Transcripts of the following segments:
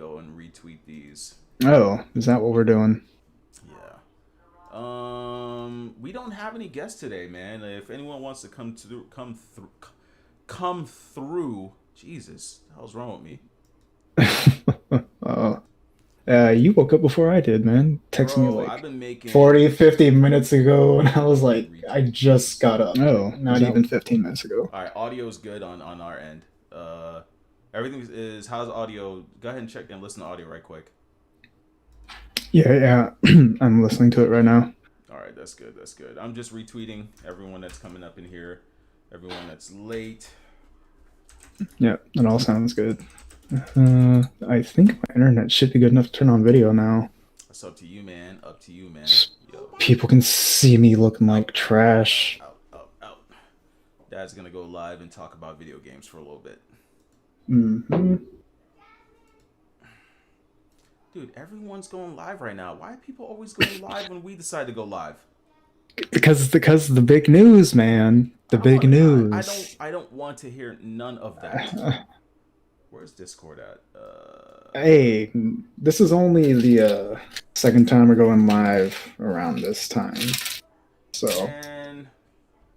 go and retweet these. Oh, is that what we're doing? Yeah. We don't have any guests today, man. If anyone wants to come through. Jesus, the hell's wrong with me, uh, you woke up before I did, man. Text me bro? I've like been making 40, 50 minutes ago, and I was like, I retweet. just got up. Oh, not even 15 minutes ago. All right, audio is good on our end. Everything is how's audio? Go ahead and check and listen to audio right quick. Yeah, yeah. I'm listening to it right now. All right, that's good. That's good. I'm just retweeting everyone that's coming up in here, everyone that's late. Yeah, it all sounds good. I think my internet should be good enough to turn on video now. It's up to you, man. Up to you, man. Yo, People can see me looking like out, trash. out. Dad's gonna go live and talk about video games for a little bit. Hmm. Dude, everyone's going live right now. Why are people always going live when we decide to go live? Because the big news, man. The I don't big want. news. I don't want to hear none of that. Where's Discord at? Hey, this is only the second time we're going live around this time. So, Man,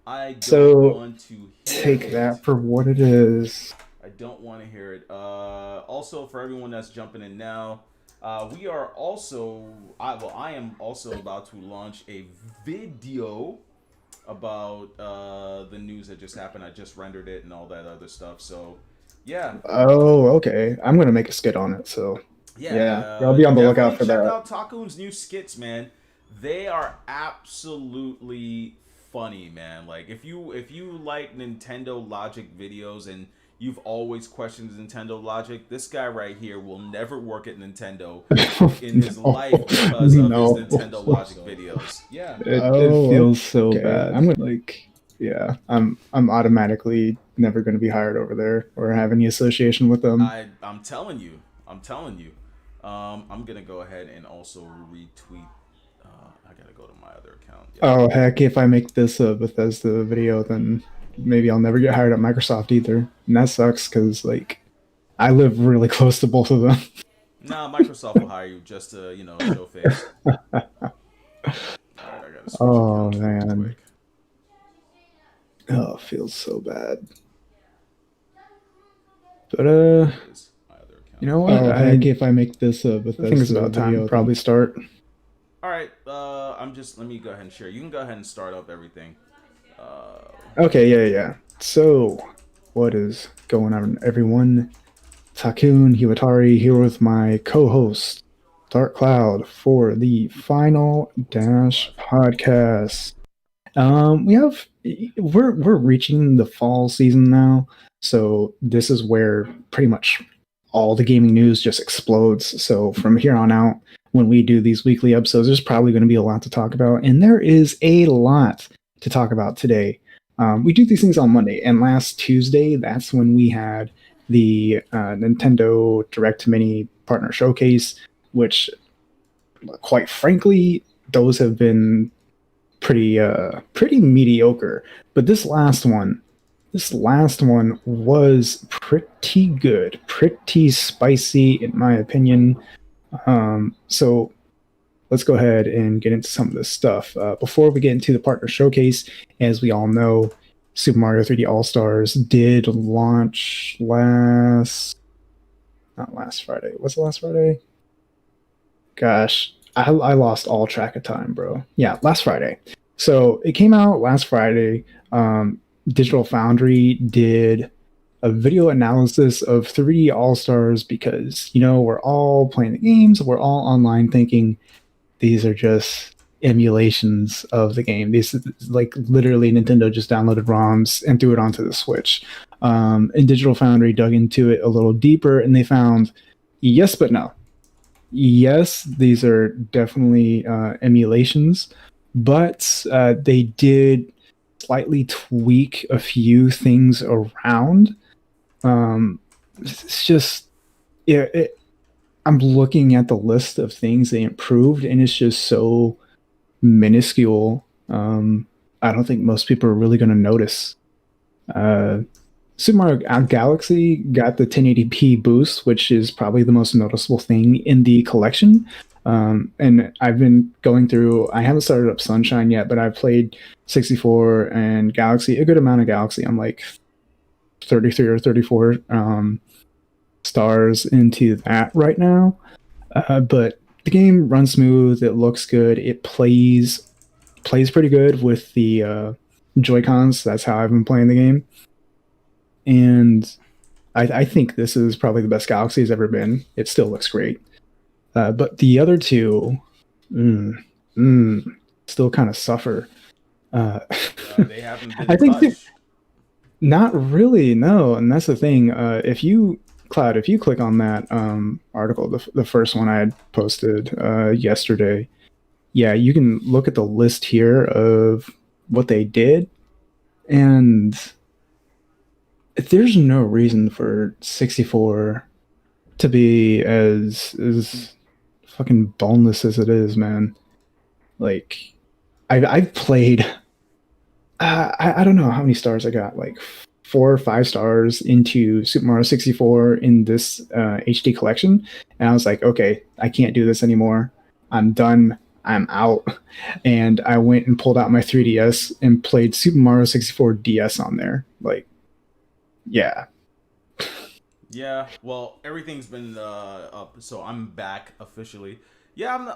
I don't so want to hear take it. that for what it is. I don't want to hear it. Also, for everyone that's jumping in now, we are also. I am also about to launch a video about the news that just happened. I just rendered it and all that other stuff. So, yeah, Oh, okay. I'm gonna make a skit on it. So, yeah, I'll be on the lookout definitely for check that. out Taku's new skits, man. They are absolutely funny, man. Like if you like Nintendo Logic videos and you've always questioned Nintendo Logic, this guy right here will never work at Nintendo in his No, life because of his no. Nintendo Logic videos. Yeah. It feels so okay. Bad. I'm gonna like, yeah, I'm automatically never gonna be hired over there or have any association with them. I'm telling you. I'm telling you. I'm gonna go ahead and also retweet. I gotta go to my other account. Yep. Oh heck, if I make this a Bethesda video, then maybe I'll never get hired at Microsoft either, and that sucks because like I live really close to both of them. Nah, Microsoft will hire you just to show face. All right, I gotta switch Oh accounts real man, quick. oh, it feels so bad. But There it is. My other you account. know what? Oh heck, if I make this a Bethesda, I think it's about time to probably start. All right. Let me go ahead and share. You can go ahead and start up everything. Uh, Okay, yeah. So, what is going on, everyone? Takun Hiwatari here with my co-host, Dark Cloud, for the Final Dash podcast. We're reaching the fall season now, so this is where pretty much all the gaming news just explodes. So from here on out, when we do these weekly episodes, there's probably going to be a lot to talk about, and there is a lot to talk about today. We do these things on Monday, and last Tuesday, that's when we had the Nintendo Direct Mini Partner Showcase, which, quite frankly, those have been pretty mediocre. But this last one was pretty good, pretty spicy in my opinion. So let's go ahead and get into some of this stuff. Before we get into the partner showcase, as we all know, Super Mario 3D All Stars did launch not last Friday. Was it last Friday? Gosh, I lost all track of time, bro. Yeah, last Friday. So it came out last Friday. Digital Foundry did a video analysis of 3D All Stars because, we're all playing the games, we're all online thinking these are just emulations of the game. These, like, literally Nintendo just downloaded ROMs and threw it onto the Switch. And Digital Foundry dug into it a little deeper and they found yes, but no. Yes, these are definitely emulations, but they did slightly tweak a few things around. It's just, yeah, I'm looking at the list of things they improved, and it's just so minuscule. I don't think most people are really going to notice. Uh, Super Mario Galaxy got the 1080p boost, which is probably the most noticeable thing in the collection. And I've been going through. I haven't started up Sunshine yet, but I've played 64 and Galaxy, a good amount of Galaxy. I'm like 33 or 34 stars into that right now. But the game runs smooth. It looks good. It plays pretty good with the Joy Cons. That's how I've been playing the game, and I think this is probably the best Galaxy has ever been. It still looks great, but the other two, mm, mm, still kind of suffer. Uh, They haven't I been think touched. not really, no, and that's the thing. If you Cloud, if you click on that article, the first one I had posted yesterday, yeah, you can look at the list here of what they did, and there's no reason for 64 to be as fucking boneless as it is, man. Like, I've played. I don't know how many stars I got, like 4 or 5 stars into Super Mario 64 in this HD collection, and I was like, okay, I can't do this anymore. I'm done. I'm out. And I went and pulled out my 3DS and played Super Mario 64 DS on there. Like, yeah, Yeah, well, everything's been up, so I'm back officially. Yeah, I'm.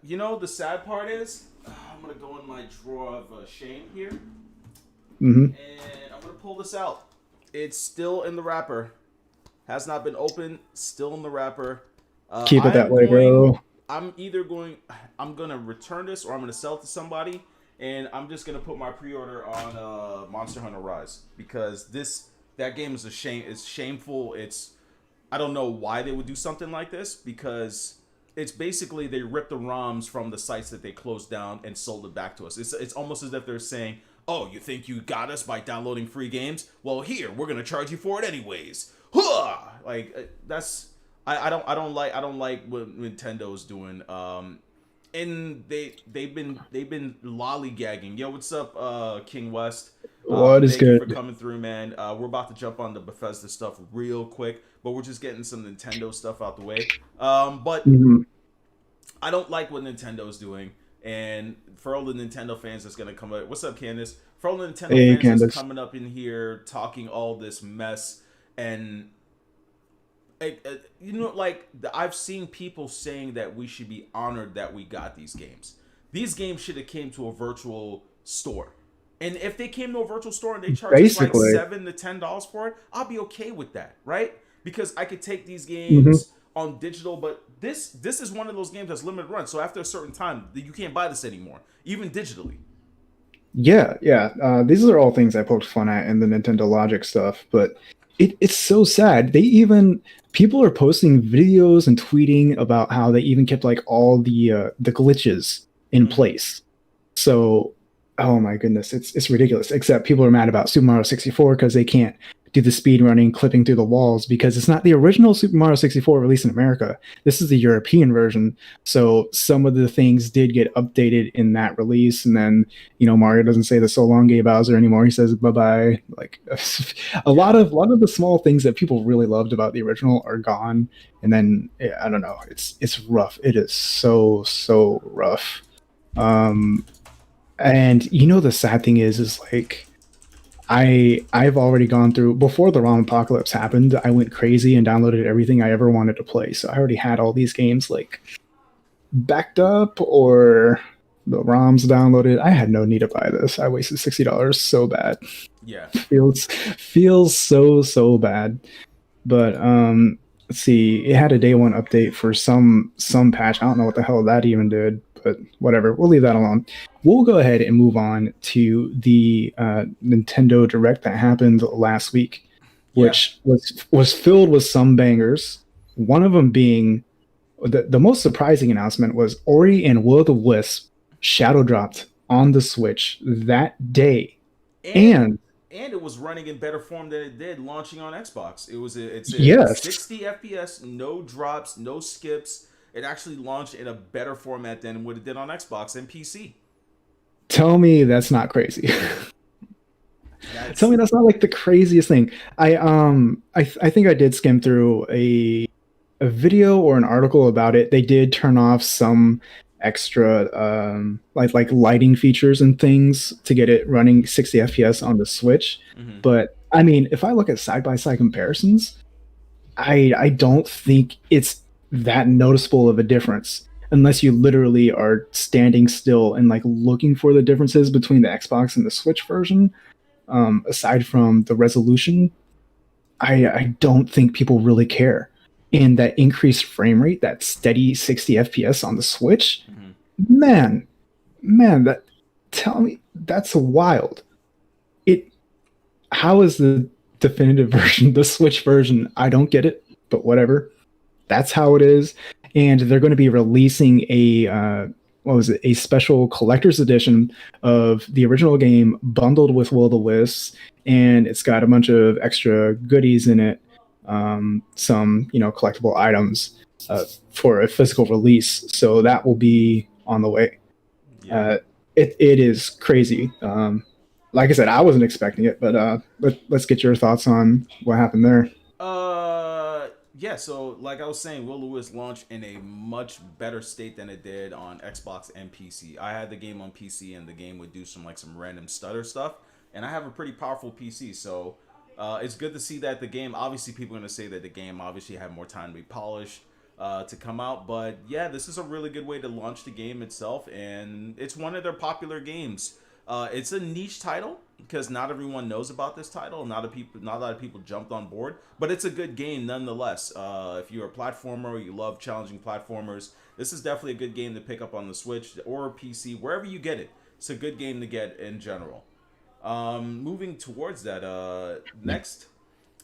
You know, the sad part is, I'm gonna go in my drawer of shame here, hmm and I'm gonna pull this out. It's still in the wrapper. Has not been opened. Still in the wrapper. keep it that I'm way, going. bro. I'm either going. I'm gonna return this, or I'm gonna sell it to somebody, and I'm just gonna put my pre-order on Monster Hunter Rise because that game is a shame. It's shameful. It's I don't know why they would do something like this because it's basically they ripped the ROMs from the sites that they closed down and sold it back to us. It's almost as if they're saying, "Oh, you think you got us by downloading free games? Well, here we're gonna charge you for it anyways." Huh! Like that's I don't like what Nintendo's doing. And they've been lollygagging. Yo, what's up, King West? What is Thank you good? for coming through, man. We're about to jump on the Bethesda stuff real quick, but we're just getting some Nintendo stuff out the way. But Mhm. I don't like what Nintendo's doing, and for all the Nintendo fans that's gonna come up, what's up, Candace? For all the Nintendo Hey, fans that's Candace. coming up in here talking all this mess, and like I've seen people saying that we should be honored that we got these games. These games should have came to a virtual store, and if they came to a virtual store and they charge us like Basically. $7 to $10 for it, I'll be okay with that, right? Because I could take these Mhm. games on digital, but this is one of those games that's limited run. So after a certain time, you can't buy this anymore, even digitally. Yeah, yeah. These are all things I poked fun at in the Nintendo Logic stuff, but it's so sad. They even people are posting videos and tweeting about how they even kept like all the glitches in Mm-hmm. place. So, oh my goodness, it's ridiculous. Except people are mad about Super Mario 64 because they can't do the speed running, clipping through the walls because it's not the original Super Mario 64 released in America. This is the European version. So some of the things did get updated in that release, and then Mario doesn't say the so long gay Bowser anymore. He says bye bye. Like a lot Yeah. of the small things that people really loved about the original are gone. And then I don't know. It's rough. It is so rough. Um, and the sad thing is like I've already gone through before the ROM apocalypse happened. I went crazy and downloaded everything I ever wanted to play. So I already had all these games like backed up or the ROMs downloaded. I had no need to buy this. I wasted $60 so bad. Yeah. Feels so bad. But let's see. It had a day one update for some patch. I don't know what the hell that even did, but whatever. We'll leave that alone. We'll go ahead and move on to the Nintendo Direct that happened last week, Yeah. which was filled with some bangers. One of them being the most surprising announcement was Ori and Will o' the Wisp shadow dropped on the Switch that day. and And and it was running in better form than it did launching on Xbox. It's a yes, 60 FPS, no drops, no skips. It actually launched in a better format than what it did on Xbox and PC. tell me that's not crazy. Tell me That's that's not like the craziest thing. I think I did skim through a video or an article about it. They did turn off some extra like lighting features and things to get it running 60 FPS on the Switch. mhm. But I mean, if I look at side by side comparisons, I don't think it's that noticeable of a difference unless you literally are standing still and like looking for the differences between the Xbox and the Switch version. Aside from the resolution, I don't think people really care. And that increased frame rate, that steady 60 FPS on the Switch, Mhm. man, man, that tell me that's wild. It How is the definitive version, the Switch version? I don't get it, but whatever. That's how it is. And they're going to be releasing a what was it? A special collector's edition of the original game bundled with Will o' the Wisps, and it's got a bunch of extra goodies in it, some collectible items for a physical release. So that will be on the way. Yeah. Uh, it is crazy. Like I said, I wasn't expecting it, but let's get your thoughts on what happened there. Yeah, so like I was saying, Will Lewis launched in a much better state than it did on Xbox and PC. I had the game on PC and the game would do some random stutter stuff, and I have a pretty powerful PC, so it's good to see that the game. Obviously, people are gonna say that the game obviously had more time to be polished to come out, but yeah, this is a really good way to launch the game itself, and it's one of their popular games. It's a niche title because not everyone knows about this title. Not a lot of people jumped on board, but it's a good game nonetheless. If you're a platformer, you love challenging platformers, this is definitely a good game to pick up on the Switch or PC, wherever you get it. It's a good game to get in general. Moving towards that, next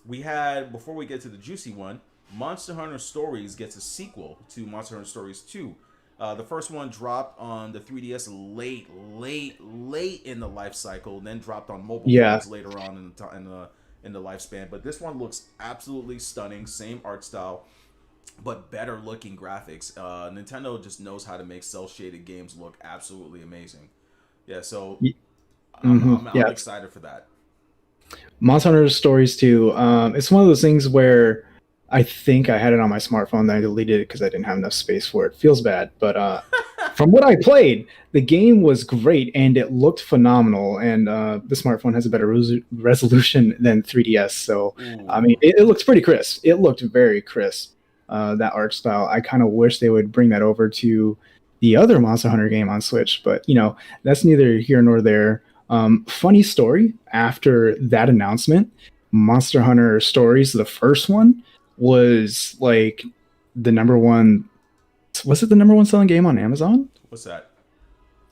we had, before we get to the juicy one, Monster Hunter Stories gets a sequel to Monster Hunter Stories 2. The first one dropped on the 3DS late in the life cycle, then dropped on mobile Yeah, phones later on in the lifespan. But this one looks absolutely stunning, same art style, but better looking graphics. Nintendo just knows how to make cel shaded games look absolutely amazing. Yeah, so I'm yeah. excited for that. Monster Hunter Stories too. It's one of those things where I think I had it on my smartphone, then I deleted it because I didn't have enough space for it. Feels bad, but from what I played, the game was great and it looked phenomenal. And the smartphone has a better resolution than 3DS, so I mean, Ooh, it looks pretty crisp. It looked very crisp. That art style. I kind of wish they would bring that over to the other Monster Hunter game on Switch, but that's neither here nor there. Funny story, after that announcement, Monster Hunter Stories, the first one, was like the number one. Was it the number one selling game on Amazon? what's that?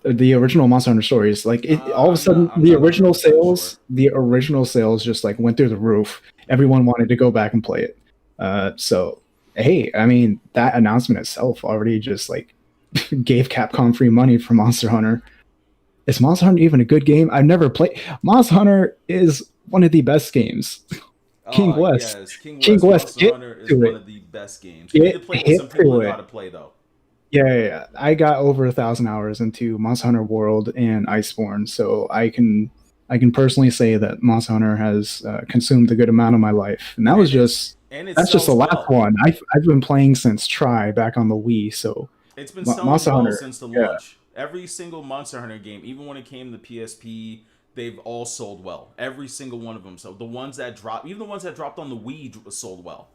The original Monster Hunter Stories, like all of a I'm not. sudden, I'm not 100% sure. the original sales just like went through the roof. Everyone wanted to go back and play it. So hey, I mean that announcement itself already just like gave Capcom free money for Monster Hunter. Is Monster Hunter even a good game? I've never played. Monster Hunter is one of the best games. King Oh West, yes, King King West West, Monster Hunter is to one it. of the best games. You need to Get play it with hit some people to that know how it. to play though. Yeah. I got over 1,000 hours into Monster Hunter World and Iceborne, so I can personally say that Monster Hunter has consumed a good amount of my life, and And it's and it that's just the sells last well. one. I've been playing since Try back on the Wii, so It's been selling Monster well Hunter, since the yeah, launch. Every single Monster Hunter game, even when it came to PSP, they've all sold well. Every single one of them. So the ones that dropped, even the ones that dropped on the Wii, sold well.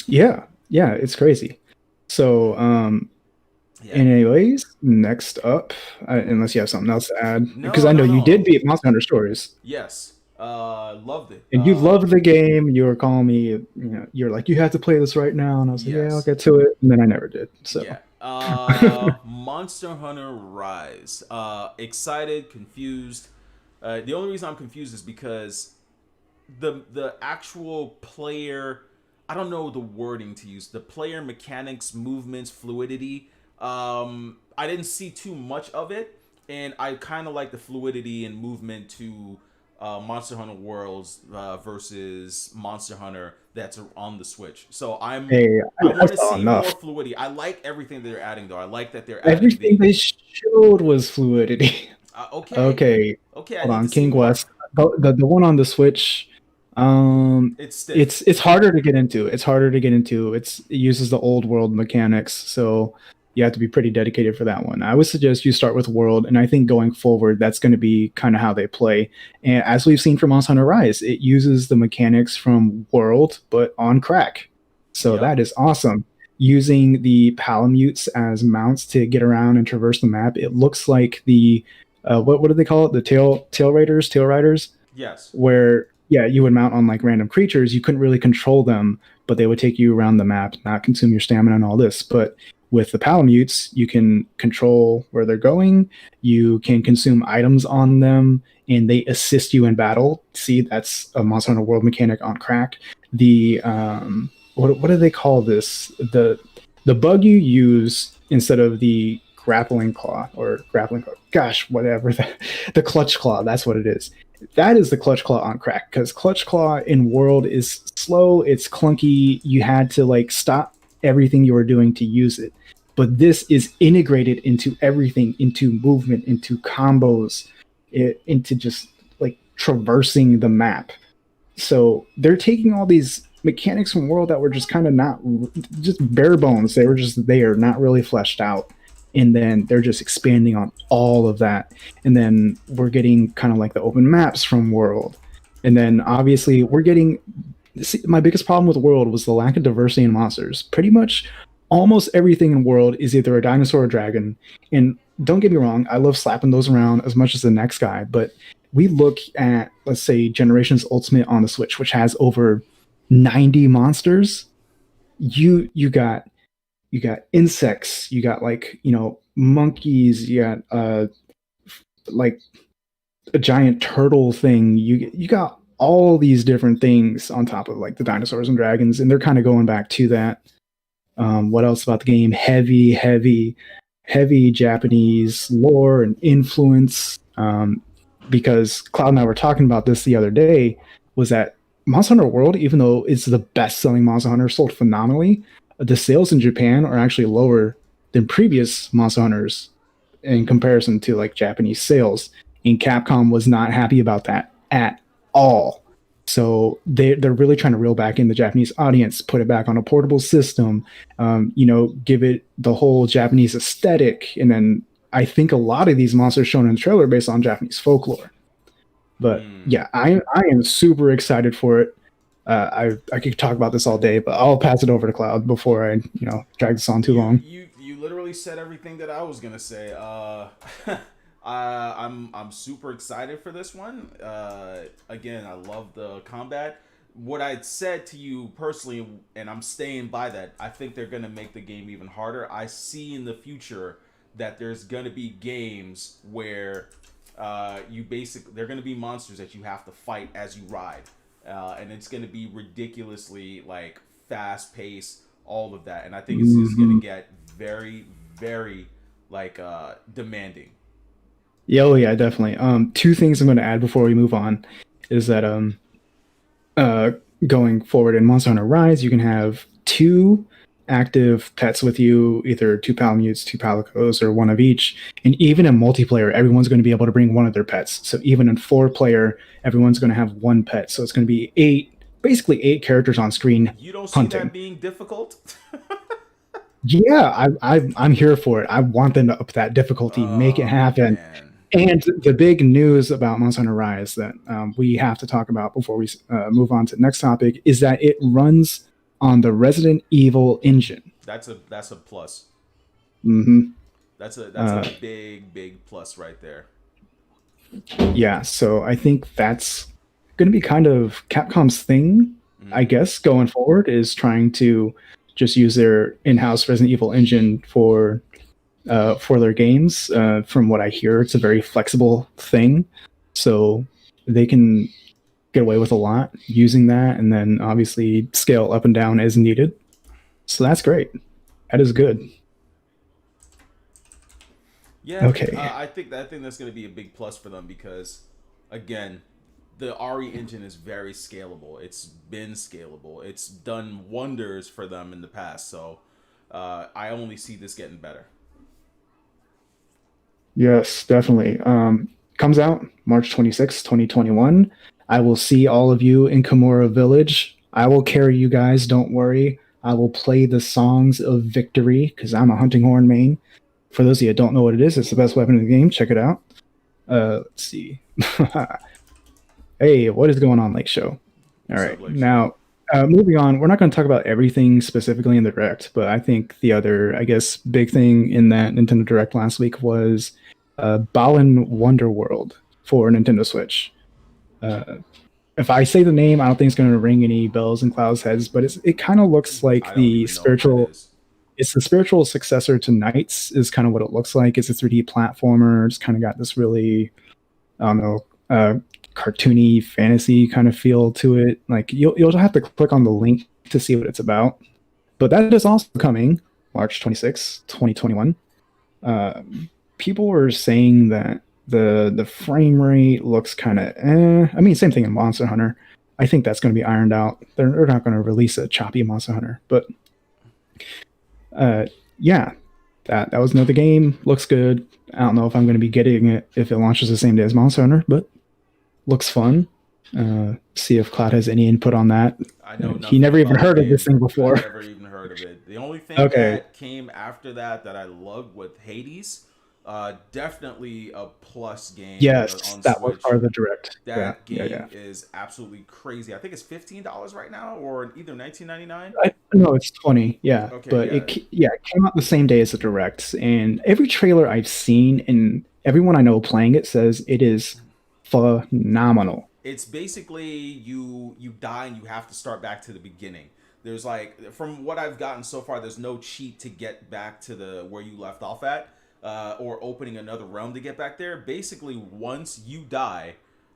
yeah, it's crazy. So Yeah. anyways, next up, unless you have something else to add, because No, I know no, you did no. beat Monster Hunter Stories. Yes. Loved it. And you loved the game. You were calling me, you're like, you have to play this right now. And I was like, yeah, I'll Yes. get to it. And then I never did. So, Yeah. Monster Hunter Rise. Excited, confused. The only reason I'm confused is because the actual player, I don't know the wording to use. The player mechanics, movements, fluidity. I didn't see too much of it, and I kind of like the fluidity and movement to Monster Hunter Worlds versus Monster Hunter that's on the Switch. So hey, I I want to saw see more enough. fluidity. I like everything they're adding though. I like that they're adding Everything the they showed was fluidity. okay, Okay, okay. I hold need on. to see King more. West. The one on the Switch, It's stiff. it's harder to get into. It's harder to get into. It uses the old world mechanics, so you have to be pretty dedicated for that one. I would suggest you start with World, and I think going forward, that's going to be kind of how they play. And as we've seen from Monster Hunter Rise, it uses the mechanics from World, but on crack. So Yep. that is awesome. Using the Palamutes as mounts to get around and traverse the map, it looks like the what do they call it? The tail riders, Yes. where yeah, you would mount on like random creatures. You couldn't really control them, but they would take you around the map, not consume your stamina and all this. But with the Palamutes, you can control where they're going. You can consume items on them, and they assist you in battle. See, that's a Monster Hunter World mechanic on crack. The what do they call this? The bug you use instead of the grappling claw or grappling claw. Gosh, whatever. The clutch claw. That's what it is. That is the clutch claw on crack, because clutch claw in World is slow. It's clunky. You had to like stop everything you were doing to use it. But this is integrated into everything, into movement, into combos, into just like traversing the map. So they're taking all these mechanics from World that were just kind of not just bare bones. They were just there, not really fleshed out. And then they're just expanding on all of that. And then we're getting kind of like the open maps from World. And then obviously we're getting. See, my biggest problem with World was the lack of diversity in monsters. Pretty much almost everything in World is either a dinosaur or a dragon. And don't get me wrong, I love slapping those around as much as the next guy, but we look at, let's say, Generations Ultimate on the Switch, which has over 90 monsters. You got insects, you got like, monkeys, you got like a giant turtle thing. You got all these different things on top of like the dinosaurs and dragons, and they're kind of going back to that. What else about the game? Heavy Japanese lore and influence. Because Cloud and I were talking about this the other day, was that Monster Hunter World, even though it's the best-selling Monster Hunter, sold phenomenally, the sales in Japan are actually lower than previous Monster Hunters in comparison to like Japanese sales. And Capcom was not happy about that at all. So they're really trying to reel back in the Japanese audience, put it back on a portable system, give it the whole Japanese aesthetic, and then I think a lot of these monsters shown in the trailer are based on Japanese folklore. But Hmm. yeah, I am super excited for it. I could talk about this all day, but I'll pass it over to Cloud before I drag this on too long. You literally said everything that I was gonna say. I'm super excited for this one. Again, I love the combat. What I said to you personally, and I'm staying by that. I think they're gonna make the game even harder. I see in the future that there's gonna be games where you basically they're gonna be monsters that you have to fight as you ride, and it's gonna be ridiculously like fast paced, all of that, and I think it's just gonna Mm-hmm. get very, very like demanding. Yeah, oh yeah, definitely. Two things I'm going to add before we move on is that uh, going forward in Monster Hunter Rise, you can have two active pets with you, either two Palamutes, two Palicos, or one of each. And even in multiplayer, everyone's going to be able to bring one of their pets. So even in 4 player, everyone's going to have one pet. So it's going to be basically eight characters on screen You don't see that hunting. being difficult? Yeah, I'm here for it. I want them to up that difficulty, make it Oh happen. man. And the big news about Monster Hunter Rise that we have to talk about before we move on to the next topic is that it runs on the Resident Evil engine. That's a plus. Hmm. That's a Uh, big, big plus right there. yeah, so I think that's going to be kind of Capcom's thing, I Mm-hmm. guess, going forward, is trying to just use their in-house Resident Evil engine for their games. From what I hear, it's a very flexible thing, so they can get away with a lot using that, and then obviously scale up and down as needed. So that's great. That is good. Yeah, Okay. I think that's going to be a big plus for them because, again, the RE engine is very scalable. It's been scalable. It's done wonders for them in the past. So I only see this getting better. Yes, definitely. comes out March 26th, 2021. I will see all of you in Kimura Village. I will carry you guys, don't worry. I will play the songs of victory because I'm a hunting horn main. For those of you that don't know what it is, it's the best weapon in the game. Check it out. Let's see. Hey, what is going on, Lake Show? All right, now moving on. We're not going to talk about everything specifically in the Direct, but I think the other, I guess, big thing in that Nintendo Direct last week was Balan Wonderworld for Nintendo Switch. If I say the name, I don't think it's going to ring any bells in Cloud's heads, but it kind of looks like the spiritual. It's the spiritual successor to Knights, is kind of what it looks like. It's a 3D platformer. It's kind of got this really, I don't know, cartoony fantasy kind of feel to it. Like you'll have to click on the link to see what it's about. But that is also coming March 26, 2021. People were saying that the frame rate looks kind of I mean, same thing in Monster Hunter. I think that's going to be ironed out. They're not going to release a choppy Monster Hunter, but yeah, that was another game. Looks good. I don't know if I'm going to be getting it if it launches the same day as Monster Hunter, but looks fun. See if Cloud has any input on that. I know he never even heard of this thing before. I never even heard of it. The only thing that came after that I loved with Hades, definitely a plus game. Yes, on that Switch. was part of the Direct. That game is absolutely crazy. I think it's $15 right now, or either $19.99. No, it's 20. Yeah, okay, but it came out the same day as the Direct, and every trailer I've seen and everyone I know playing it says it is phenomenal. It's basically you die and you have to start back to the beginning. There's like, from what I've gotten so far, there's no cheat to get back to the where you left off at, or opening another realm to get back there. Basically, once you die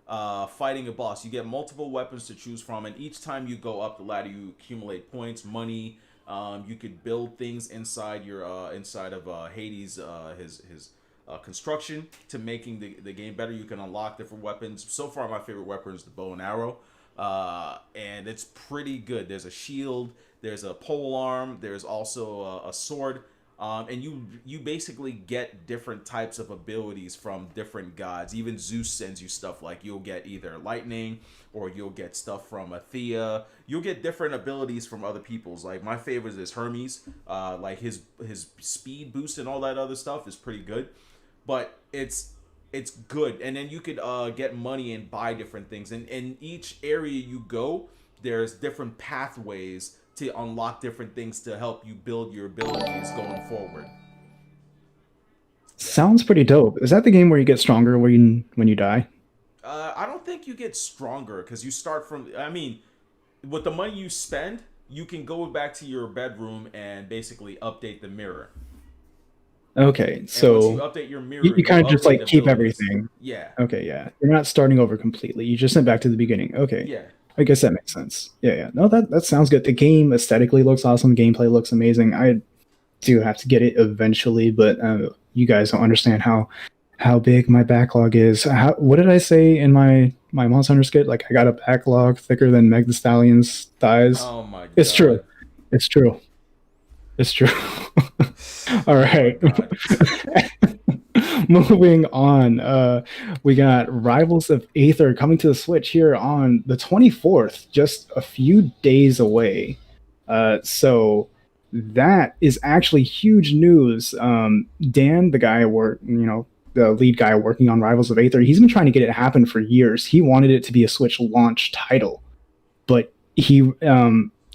fighting a boss, you get multiple weapons to choose from, and each time you go up the ladder, you accumulate points, money. You could build things inside your inside of Hades, his construction, to making the game better. You can unlock different weapons. So far, my favorite weapon is the bow and arrow, and it's pretty good. There's a shield, there's a pole arm, there's also a sword, and you basically get different types of abilities from different gods. Even Zeus sends you stuff, like you'll get either lightning or you'll get stuff from Athea. You'll get different abilities from other people's. Like my favorite is Hermes. Like his speed boost and all that other stuff is pretty good. But it's good, and then you could get money and buy different things. And in each area you go, there's different pathways to unlock different things to help you build your abilities going forward. Sounds pretty dope. Is that the game where you get stronger when you die? I don't think you get stronger, because you start from. I mean, with the money you spend, you can go back to your bedroom and basically update the mirror. Okay, so once you update your mirror, you kind of just like keep everything. Yeah. Okay, yeah. You're not starting over completely. You just went back to the beginning. Okay. Yeah. I guess that makes sense. Yeah. No, that sounds good. The game aesthetically looks awesome. Gameplay looks amazing. I do have to get it eventually, but you guys don't understand how big my backlog is. What did I say in my Monster Hunter skit? Like, I got a backlog thicker than Meg the Stallion's thighs. Oh my god. It's true. It's true. It's true. All right. Moving on. We got Rivals of Aether coming to the Switch here on the 24th, just a few days away. So that is actually huge news. Dan, the guy the lead guy working on Rivals of Aether, he's been trying to get it to happen for years. He wanted it to be a Switch launch title, but he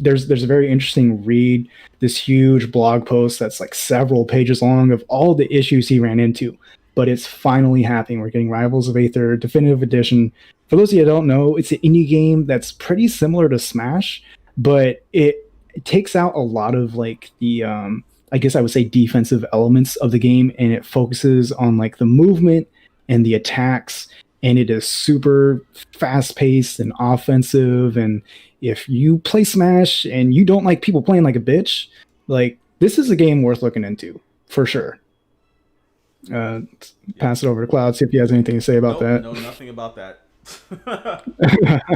there's a very interesting read, this huge blog post that's like several pages long of all the issues he ran into. But it's finally happening. We're getting Rivals of Aether Definitive Edition. For those of you who don't know, it's an indie game that's pretty similar to Smash, but it takes out a lot of like the I guess I would say defensive elements of the game, and it focuses on like the movement and the attacks, and it is super fast-paced and offensive. And if you play Smash and you don't like people playing like a bitch, like, this is a game worth looking into for sure. Pass it over to Cloud, see if he has anything to say about that. No, nothing about that.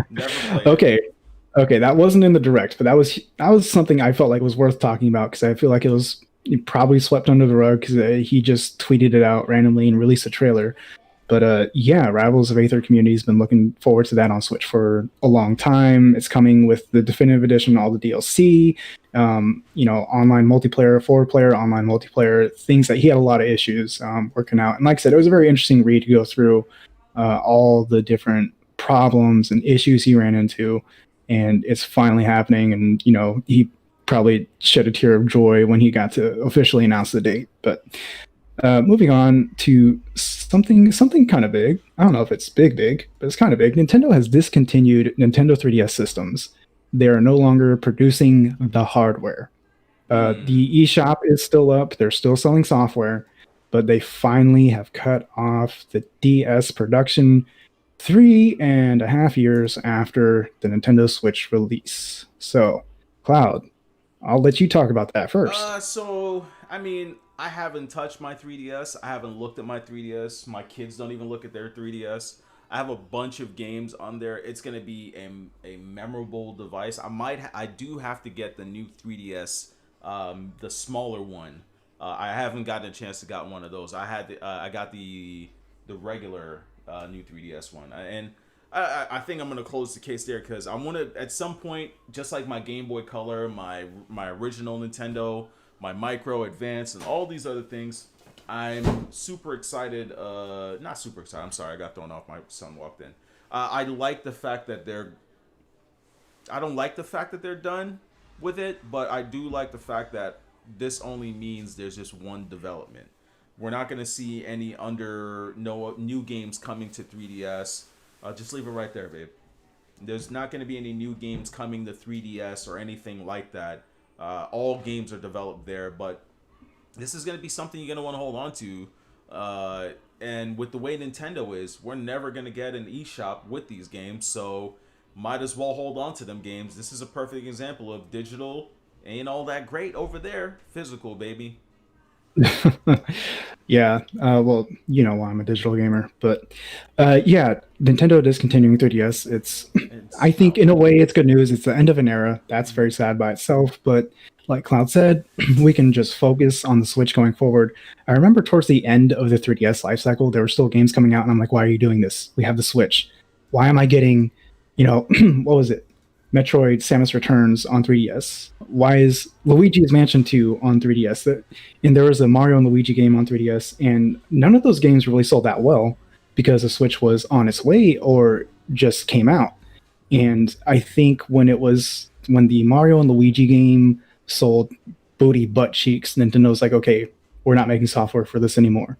Never played Okay, that wasn't in the Direct, but that was something I felt like was worth talking about, because I feel like it was probably swept under the rug because he just tweeted it out randomly and released a trailer. But yeah, Rivals of Aether community has been looking forward to that on Switch for a long time. It's coming with the definitive edition, all the DLC, online multiplayer, four-player online multiplayer, things that he had a lot of issues working out. And like I said, it was a very interesting read to go through all the different problems and issues he ran into, and it's finally happening. And he probably shed a tear of joy when he got to officially announce the date. But moving on to something kind of big. I don't know if it's big, but it's kind of big. Nintendo has discontinued Nintendo 3DS systems. They are no longer producing the hardware. The eShop is still up. They're still selling software, but they finally have cut off the DS production 3.5 years after the Nintendo Switch release. So, Cloud, I'll let you talk about that first. So I mean, I haven't touched my 3DS. I haven't looked at my 3DS. My kids don't even look at their 3DS. I have a bunch of games on there. It's gonna be a memorable device. I do have to get the new 3DS, the smaller one. I haven't gotten a chance to got one of those. I got the regular new 3DS one, and I think I'm gonna close the case there because I want to at some point, just like my Game Boy Color, my original Nintendo, my Micro Advance, and all these other things. I'm super excited. Not super excited. I'm sorry, I got thrown off. My son walked in. I like the fact that they're. I don't like the fact that they're done with it, but I do like the fact that this only means there's just one development. We're not gonna see any no new games coming to 3DS. Just leave it right there, babe. There's not gonna be any new games coming to 3DS or anything like that. All games are developed there, but this is going to be something you're going to want to hold on to. And with the way Nintendo is, we're never going to get an eShop with these games, so might as well hold on to them games. This is a perfect example of digital ain't all that great over there. Physical, baby. Yeah, well, you know why I'm a digital gamer, but yeah, Nintendo discontinuing 3DS. I think in a way it's good news. It's the end of an era. That's very sad by itself, but like Cloud said, we can just focus on the Switch going forward. I remember towards the end of the 3DS life cycle, there were still games coming out, and I'm like, why are you doing this? We have the Switch. Why am I getting, what was it? Metroid Samus Returns on 3DS. Why is Luigi's Mansion 2 on 3DS? And there was a Mario and Luigi game on 3DS, and none of those games really sold that well because the Switch was on its way or just came out. And I think when the Mario and Luigi game sold booty butt cheeks, Nintendo's like, okay, we're not making software for this anymore.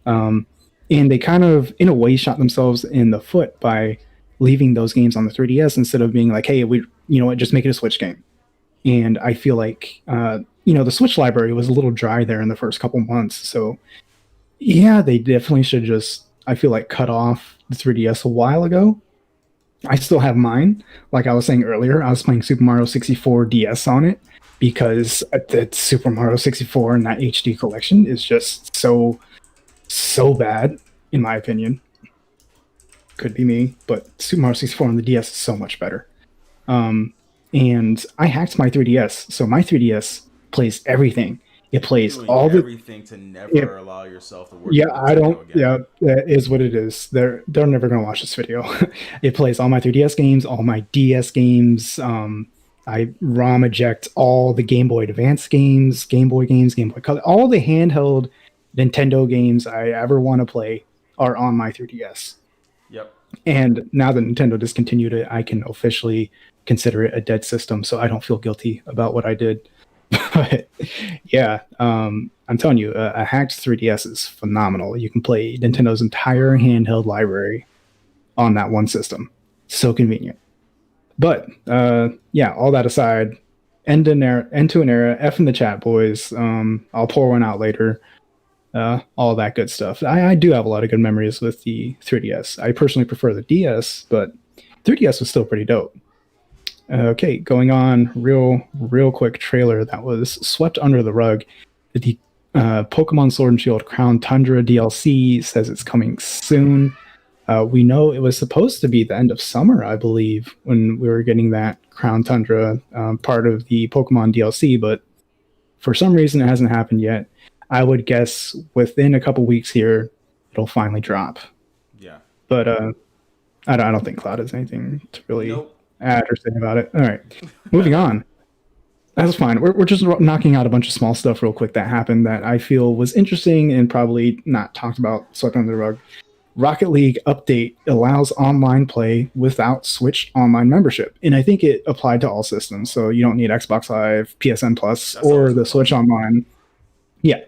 And they kind of, in a way, shot themselves in the foot by leaving those games on the 3DS instead of being like, hey, just make it a Switch game. And I feel like, the Switch library was a little dry there in the first couple months. So, yeah, they definitely should just, I feel like, cut off the 3DS a while ago. I still have mine. Like I was saying earlier, I was playing Super Mario 64 DS on it because the Super Mario 64 and that HD collection is just so bad, in my opinion. Could be me, but Super Mario 64 on the DS is so much better. And I hacked my 3DS, so my 3DS plays everything. It plays everything to never allow yourself to work. Yeah, I don't. Again. Yeah, that is what it is. They're never gonna watch this video. It plays all my 3DS games, all my DS games. I ROM eject all the Game Boy Advance games, Game Boy Color, all the handheld Nintendo games I ever want to play are on my 3DS. Yep. And now that Nintendo discontinued it, I can officially consider it a dead system, so I don't feel guilty about what I did. But yeah, I'm telling you, a hacked 3DS is phenomenal. You can play Nintendo's entire handheld library on that one system. So convenient. But yeah, all that aside, end to an era. F in the chat, boys. I'll pour one out later. All that good stuff. I do have a lot of good memories with the 3DS. I personally prefer the DS, but 3DS was still pretty dope. Okay, going on real quick trailer that was swept under the rug. The Pokemon Sword and Shield Crown Tundra DLC says it's coming soon. We know it was supposed to be the end of summer, I believe, when we were getting that Crown Tundra part of the Pokemon DLC, but for some reason it hasn't happened yet. I would guess within a couple weeks here, it'll finally drop. But I don't think Cloud has anything to really Nope. add or say about it. All right, moving on. That's fine. We're just knocking out a bunch of small stuff real quick that happened that I feel was interesting and probably not talked about, swept under the rug. Rocket League update allows online play without Switch online membership, and I think it applied to all systems. So you don't need Xbox Live, PSN Plus, That's always or a the Switch plus. Online. Yeah.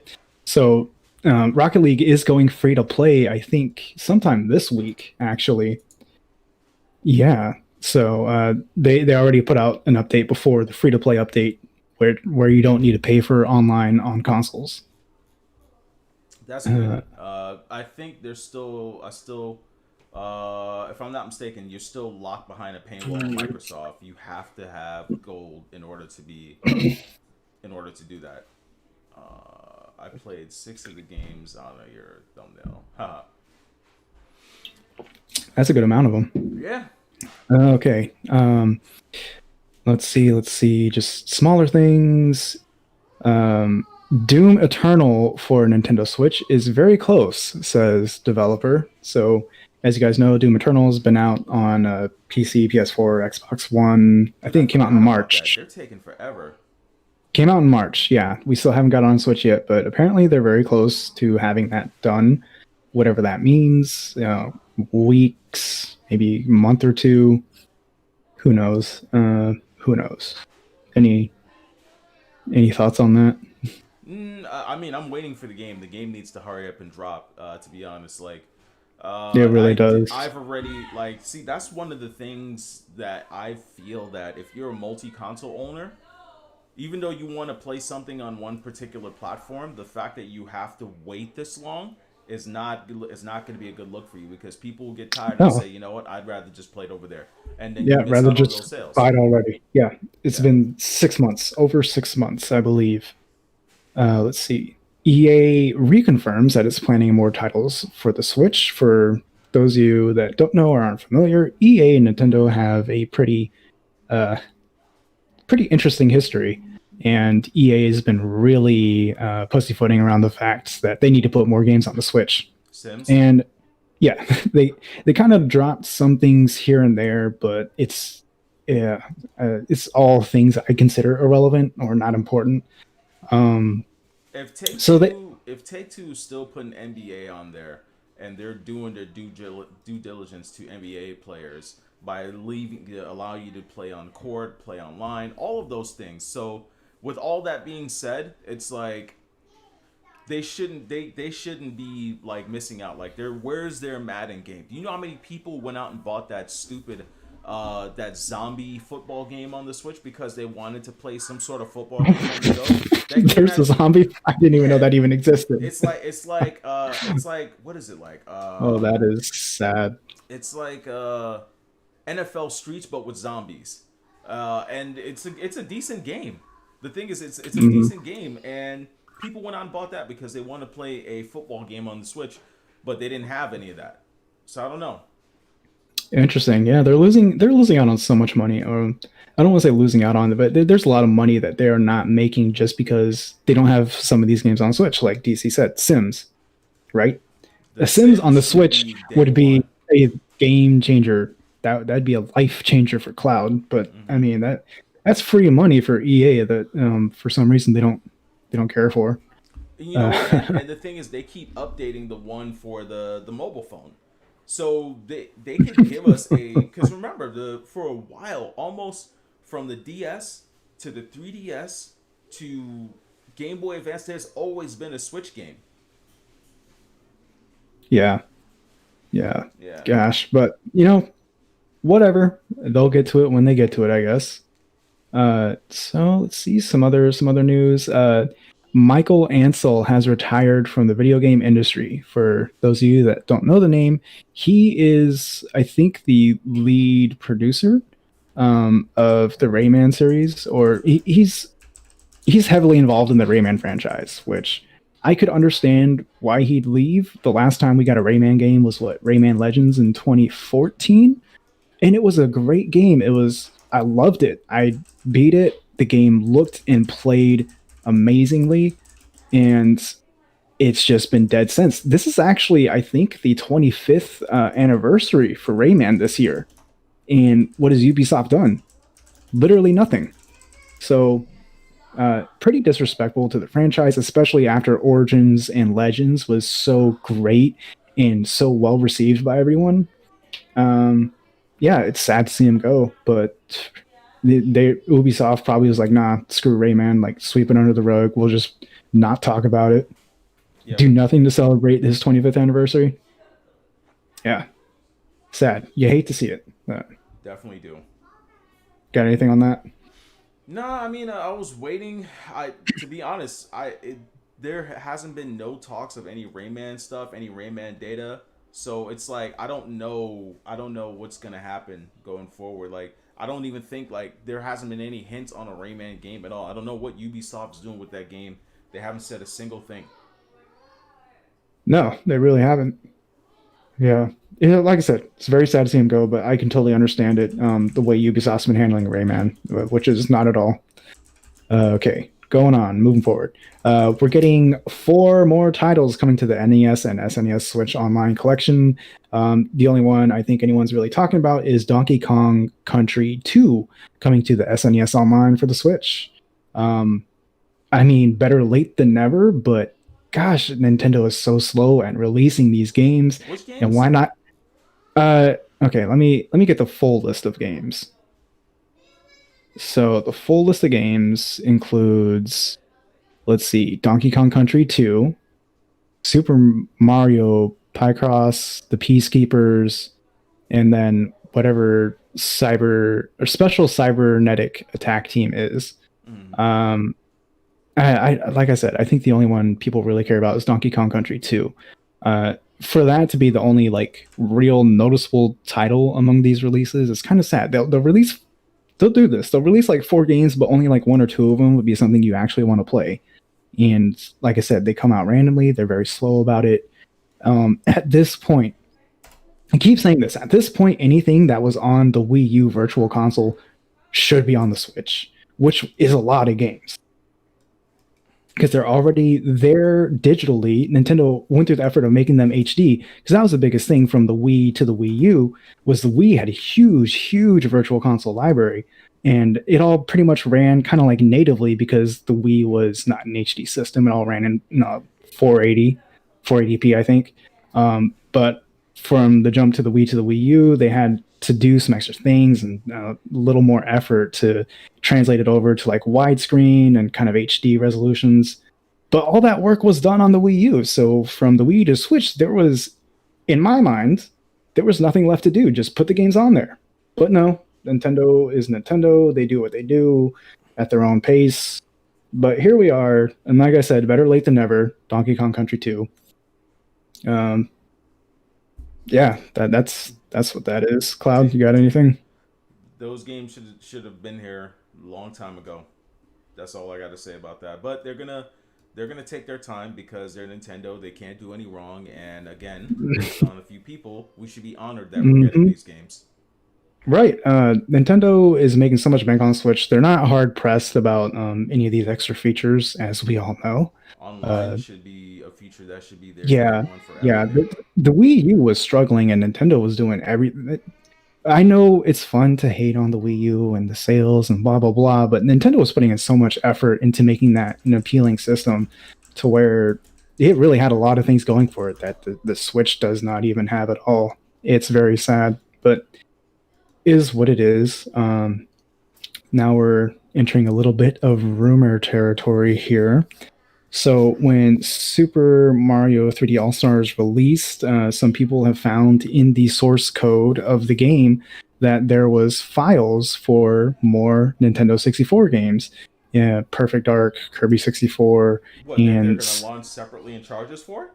So Rocket League is going free to play. I think sometime this week, actually. Yeah. So they already put out an update before the free to play update where you don't need to pay for online on consoles. That's good. Uh, I think there's still, if I'm not mistaken, you're still locked behind a paywall on Microsoft. You have to have gold in order to do that. I played 6 of the games on your thumbnail. Haha. that's a good amount of them. Yeah. Okay. Let's see. Let's see. Just smaller things. Um, Doom Eternal for Nintendo Switch is very close, says developer. So, as you guys know, Doom Eternal has been out on PC, PS4, Xbox One. I Dude, I think it came out in forgot about that. March. They're taking forever. Came out in March. Yeah, we still haven't got it on Switch yet, but apparently they're very close to having that done. Whatever that means, weeks, maybe a month or two. Who knows? Who knows? Any thoughts on that? I mean, I'm waiting for the game. The game needs to hurry up and drop. To be honest, like, It really does. I've already like, see, that's one of the things that I feel that if you're a multi-console owner, even though you want to play something on one particular platform, the fact that you have to wait this long is not going to be a good look for you because people will get tired and No, say, you know what, I'd rather just play it over there, and then you yeah, miss rather out on those just sales. buy it already. Yeah, it's Yeah. been 6 months, over 6 months, I believe. Let's see. EA reconfirms that it's planning more titles for the Switch. For those of you that don't know or aren't familiar, EA and Nintendo have a uh, pretty interesting history, and EA has been really pussyfooting around the fact that they need to put more games on the Switch. Sims. And yeah, they kind of dropped some things here and there, but yeah, it's all things I consider irrelevant or not important. Um, so they If Take Two is still putting NBA on there and they're doing their due diligence to NBA players by allow you to play on court, play online, all of those things. So with all that being said, it's like they shouldn't be like missing out. Like where's their Madden game? Do you know how many people went out and bought that stupid that zombie football game on the Switch because they wanted to play some sort of football game on the go? That game there's a actually, zombie. I didn't even know yeah, that even existed. it's like what is it like? Oh, that is sad. It's like NFL Streets but with zombies. And it's a decent game. The thing is, it's a Mhm. decent game, and people went out and bought that because they want to play a football game on the Switch, but they didn't have any of that. So I don't know. Interesting. Yeah, they're losing out on so much money. Or I don't want to say losing out on it, but there's a lot of money that they are not making just because they don't have some of these games on Switch. Like DC said, Sims, right? The A Sims on Sims the should Switch be day would be one. a game changer. That'd be a life changer for Cloud. But I Hmm. mean that's free money for EA that for some reason they don't care for. You know what? And Uh, and the thing is, they keep updating the one for the mobile phone, so they could give us a because remember for a while almost from the DS to the 3DS to Game Boy Advance, there's always been a Switch game. yeah, yeah. Yeah. Gosh, but whatever. They'll get to it when they get to it, I guess. So let's see some other news. Michael Ansel has retired from the video game industry. For those of you that don't know the name, he is, I think, the lead producer of the Rayman series, or he's heavily involved in the Rayman franchise, which I could understand why he'd leave. The last time we got a Rayman game was what, Rayman Legends in 2014, and it was a great game. I loved it. I beat it. The game looked and played amazingly, and it's just been dead since. This is actually, I think, the 25th anniversary for Rayman this year. And what has Ubisoft done? Literally nothing. So, pretty disrespectful to the franchise, especially after Origins and Legends was so great and so well received by everyone. Um, yeah, it's sad to see him go, but Ubisoft probably was like, nah, screw Rayman, like sweep it under the rug. We'll just not talk about it. Yeah, Do nothing to celebrate his 25th anniversary. Yeah, sad. You hate to see it. definitely do. Got anything on that? No, I mean, I was waiting. To be honest, there hasn't been no talks of any Rayman stuff, any Rayman data. So it's like I don't know. I don't know what's gonna happen going forward. Like I don't even think like there hasn't been any hints on a Rayman game at all. I don't know what Ubisoft's doing with that game. They haven't said a single thing. No, they really haven't. Yeah. Yeah, like I said, it's very sad to see him go, but I can totally understand it. The way Ubisoft's been handling Rayman, which is not at all. Okay, going on, moving forward. We're getting 4 more titles coming to the NES and SNES Switch Online collection. The only one I think anyone's really talking about is Donkey Kong Country 2 coming to the SNES Online for the Switch. Um, I mean, better late than never, but gosh, Nintendo is so slow at releasing these games. Which And games? why not? Okay, let me get the full list of games. So the full list of games includes, let's see, Donkey Kong Country 2, Super Mario Picross, The Peacekeepers, and then whatever cyber or special cybernetic attack team is. Mm. Um, I like I said, I think the only one people really care about is Donkey Kong Country 2. For that to be the only like real noticeable title among these releases is kind of sad. They'll do this. They'll release like 4 games, but only like 1 or 2 of them would be something you actually want to play. And like I said, they come out randomly. They're very slow about it. At this point, I keep saying this. At this point, anything that was on the Wii U Virtual Console should be on the Switch, which is a lot of games because they're already there digitally. Nintendo went through the effort of making them HD because that was the biggest thing from the Wii to the Wii U was the Wii had a huge virtual console library, and it all pretty much ran kind of like natively because the Wii was not an HD system. It all ran in 480, 480p, I think. But from the jump to the Wii to the Wii U, they had to do some extra things and a little more effort to translate it over to like widescreen and kind of HD resolutions. But all that work was done on the Wii U. So from the Wii to Switch, there was, in my mind, there was nothing left to do. Just put the games on there. But no, Nintendo is Nintendo. They do what they do at their own pace. But here we are. And like I said, better late than never. Donkey Kong Country 2. Yeah, that's what that is. Cloud, you got anything? Those games should have been here a long time ago. That's all I got to say about that. But they're gonna take their time because they're Nintendo. They can't do any wrong. And again, based on a few people, we should be honored that we're getting Hmm. these games. Right. Nintendo is making so much bank on Switch. They're not hard pressed about any of these extra features, as we all know. Online Uh, should be a feature that should be there day yeah, one for yeah. everything. The Wii U was struggling, and Nintendo was doing everything. I know it's fun to hate on the Wii U and the sales and blah blah blah, but Nintendo was putting in so much effort into making that an appealing system to where it really had a lot of things going for it that the Switch does not even have at all. It's very sad, but is what it is. Now we're entering a little bit of rumor territory here. So when Super Mario 3D All Stars released, some people have found in the source code of the game that there was files for more Nintendo 64 games. Yeah, Perfect Dark, Kirby 64, What they're and gonna launch separately and charge us for?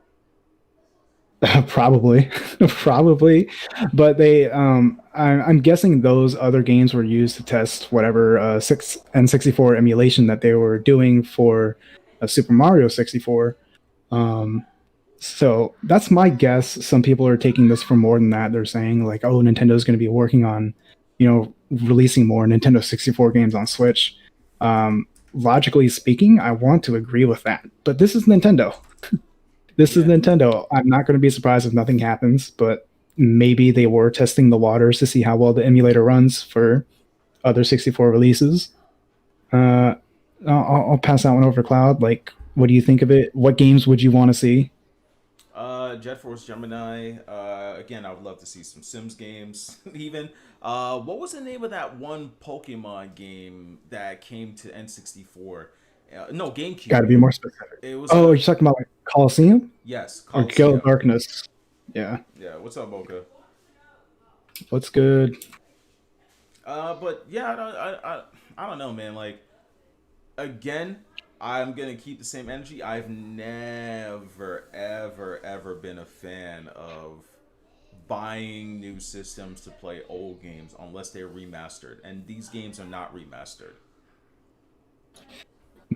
probably, probably, but I'm guessing those other games were used to test whatever six N64 emulation that they were doing for Super Mario 64. Um, so that's my guess. Some people are taking this for more than that. They're saying like, oh, Nintendo's going to be working on, releasing more Nintendo 64 games on Switch. Logically speaking, I want to agree with that, but this is Nintendo. This is Yeah. Nintendo. I'm not going to be surprised if nothing happens, but maybe they were testing the waters to see how well the emulator runs for other 64 releases. Uh, I'll pass that one over to Cloud. Like, what do you think of it? What games would you want to see? Jet Force Gemini. Again, I would love to see some Sims games. Even what was the name of that one Pokemon game that came to N64? No, Got GameCube. to be more specific. It was Oh, a you're talking about like Coliseum yes, or Gale of Coliseum. Darkness? Yeah. Yeah, what's up, Mocha? What's good? But yeah, I don't know, man. Like again, I'm gonna keep the same energy. I've never, ever, ever been a fan of buying new systems to play old games unless they're remastered, and these games are not remastered.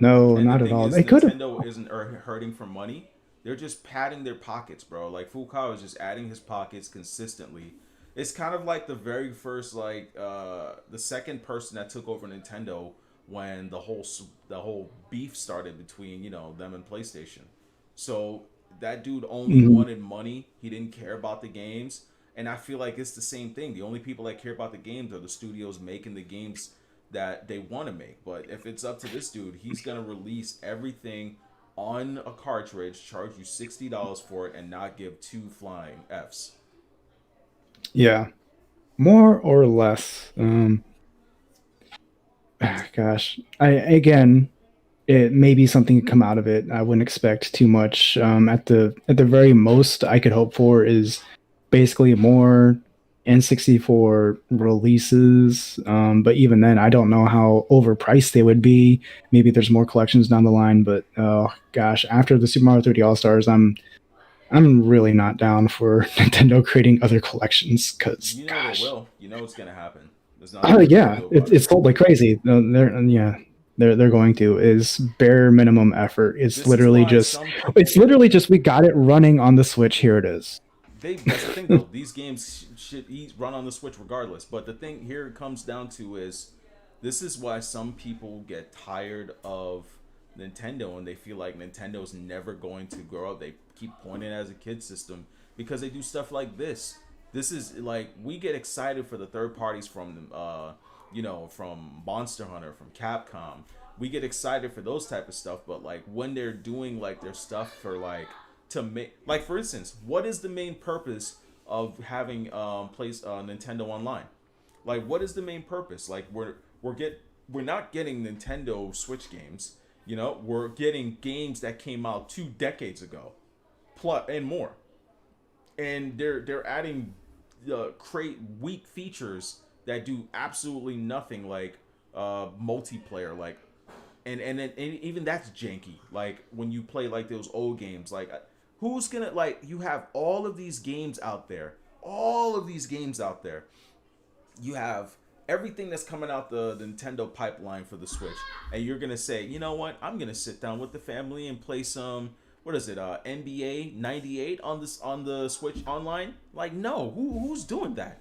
No, And the not at thing all. is, They could have. Nintendo isn't hurting for money. They're just padding their pockets, bro. Like Fukawa is just adding his pockets consistently. It's kind of like the very first, like the second person that took over Nintendo when the whole beef started between them and PlayStation. So that dude only Mhm. wanted money. He didn't care about the games, and I feel like it's the same thing. The only people that care about the games are the studios making the games that they want to make. But if it's up to this dude, he's gonna release everything on a cartridge, charge you $60 for it, and not give two flying f's. Yeah, more or less. Gosh, I again, it maybe something could come out of it. I wouldn't expect too much. At the very most, I could hope for is basically more N64 releases. But even then, I don't know how overpriced they would be. Maybe there's more collections down the line. But oh gosh, after the Super Mario 3D All Stars, I'm really not down for Nintendo creating other collections because You know they gosh, will. You know it's gonna happen. There's nothing you can yeah, do about it's it. sold like crazy. They're going to is bare minimum effort. This is why some It's people literally just we got it running on the Switch. Here it is. that's the thing though. These games should run on the Switch regardless. But the thing here it comes down to is this is why some people get tired of Nintendo and they feel like Nintendo's never going to grow up. They keep pointing as a kid system because they do stuff like this. This is like we get excited for the third parties from from Monster Hunter, from Capcom. We get excited for those type of stuff, but like when they're doing like their stuff for like to make like for instance, what is the main purpose of having place Nintendo Online? Like what is the main purpose? Like we're not getting Nintendo Switch games. We're getting games that came out 2 decades ago, plus and more. And they're adding create weak features that do absolutely nothing, like multiplayer, like and even that's janky. Like when you play like those old games, like who's gonna like you have all of these games out there. You have everything that's coming out the Nintendo pipeline for the Switch, and you're gonna say, you know what? I'm gonna sit down with the family and play some. What is it? NBA '98 on the Switch online? Like, no, who's doing that?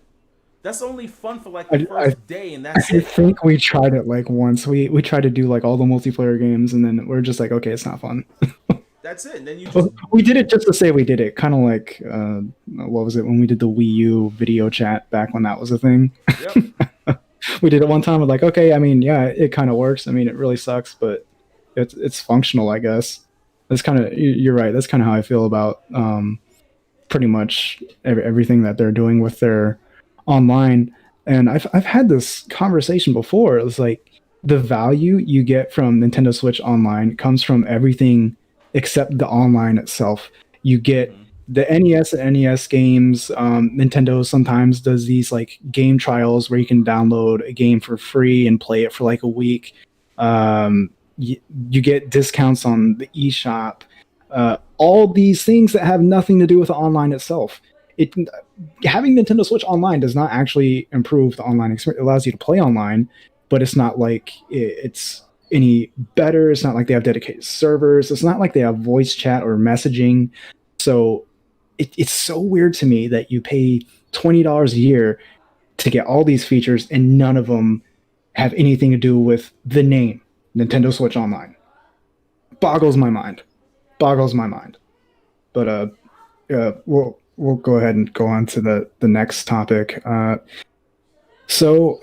That's only fun for like the I, I first day, and that's I it. think we tried it like once. We tried to do like all the multiplayer games, and then we're just like, okay, it's not fun. That's it. And then you just We did it just to say we did it, kind of like what was it when we did the Wii U video chat back when that was a thing. yep. We did it one time. We're like, okay, I mean, yeah, it kind of works. I mean, it really sucks, but it's functional, I guess. That's kind of you're right. That's kind of how I feel about pretty much everything that they're doing with their online. And I've had this conversation before. It was like the value you get from Nintendo Switch Online comes from everything except the online itself. You get Mm-hmm. the NES and NES games. Nintendo sometimes does these like game trials where you can download a game for free and play it for like a week. You get discounts on the eShop. All these things that have nothing to do with the online itself. It Having Nintendo Switch Online does not actually improve the online experience. It allows you to play online, but it's not like it's any better. It's not like they have dedicated servers. It's not like they have voice chat or messaging. So it's so weird to me that you pay $20 a year to get all these features and none of them have anything to do with the name Nintendo Switch Online. Boggles my mind. Boggles my mind. But we'll go ahead and go on to the next topic. So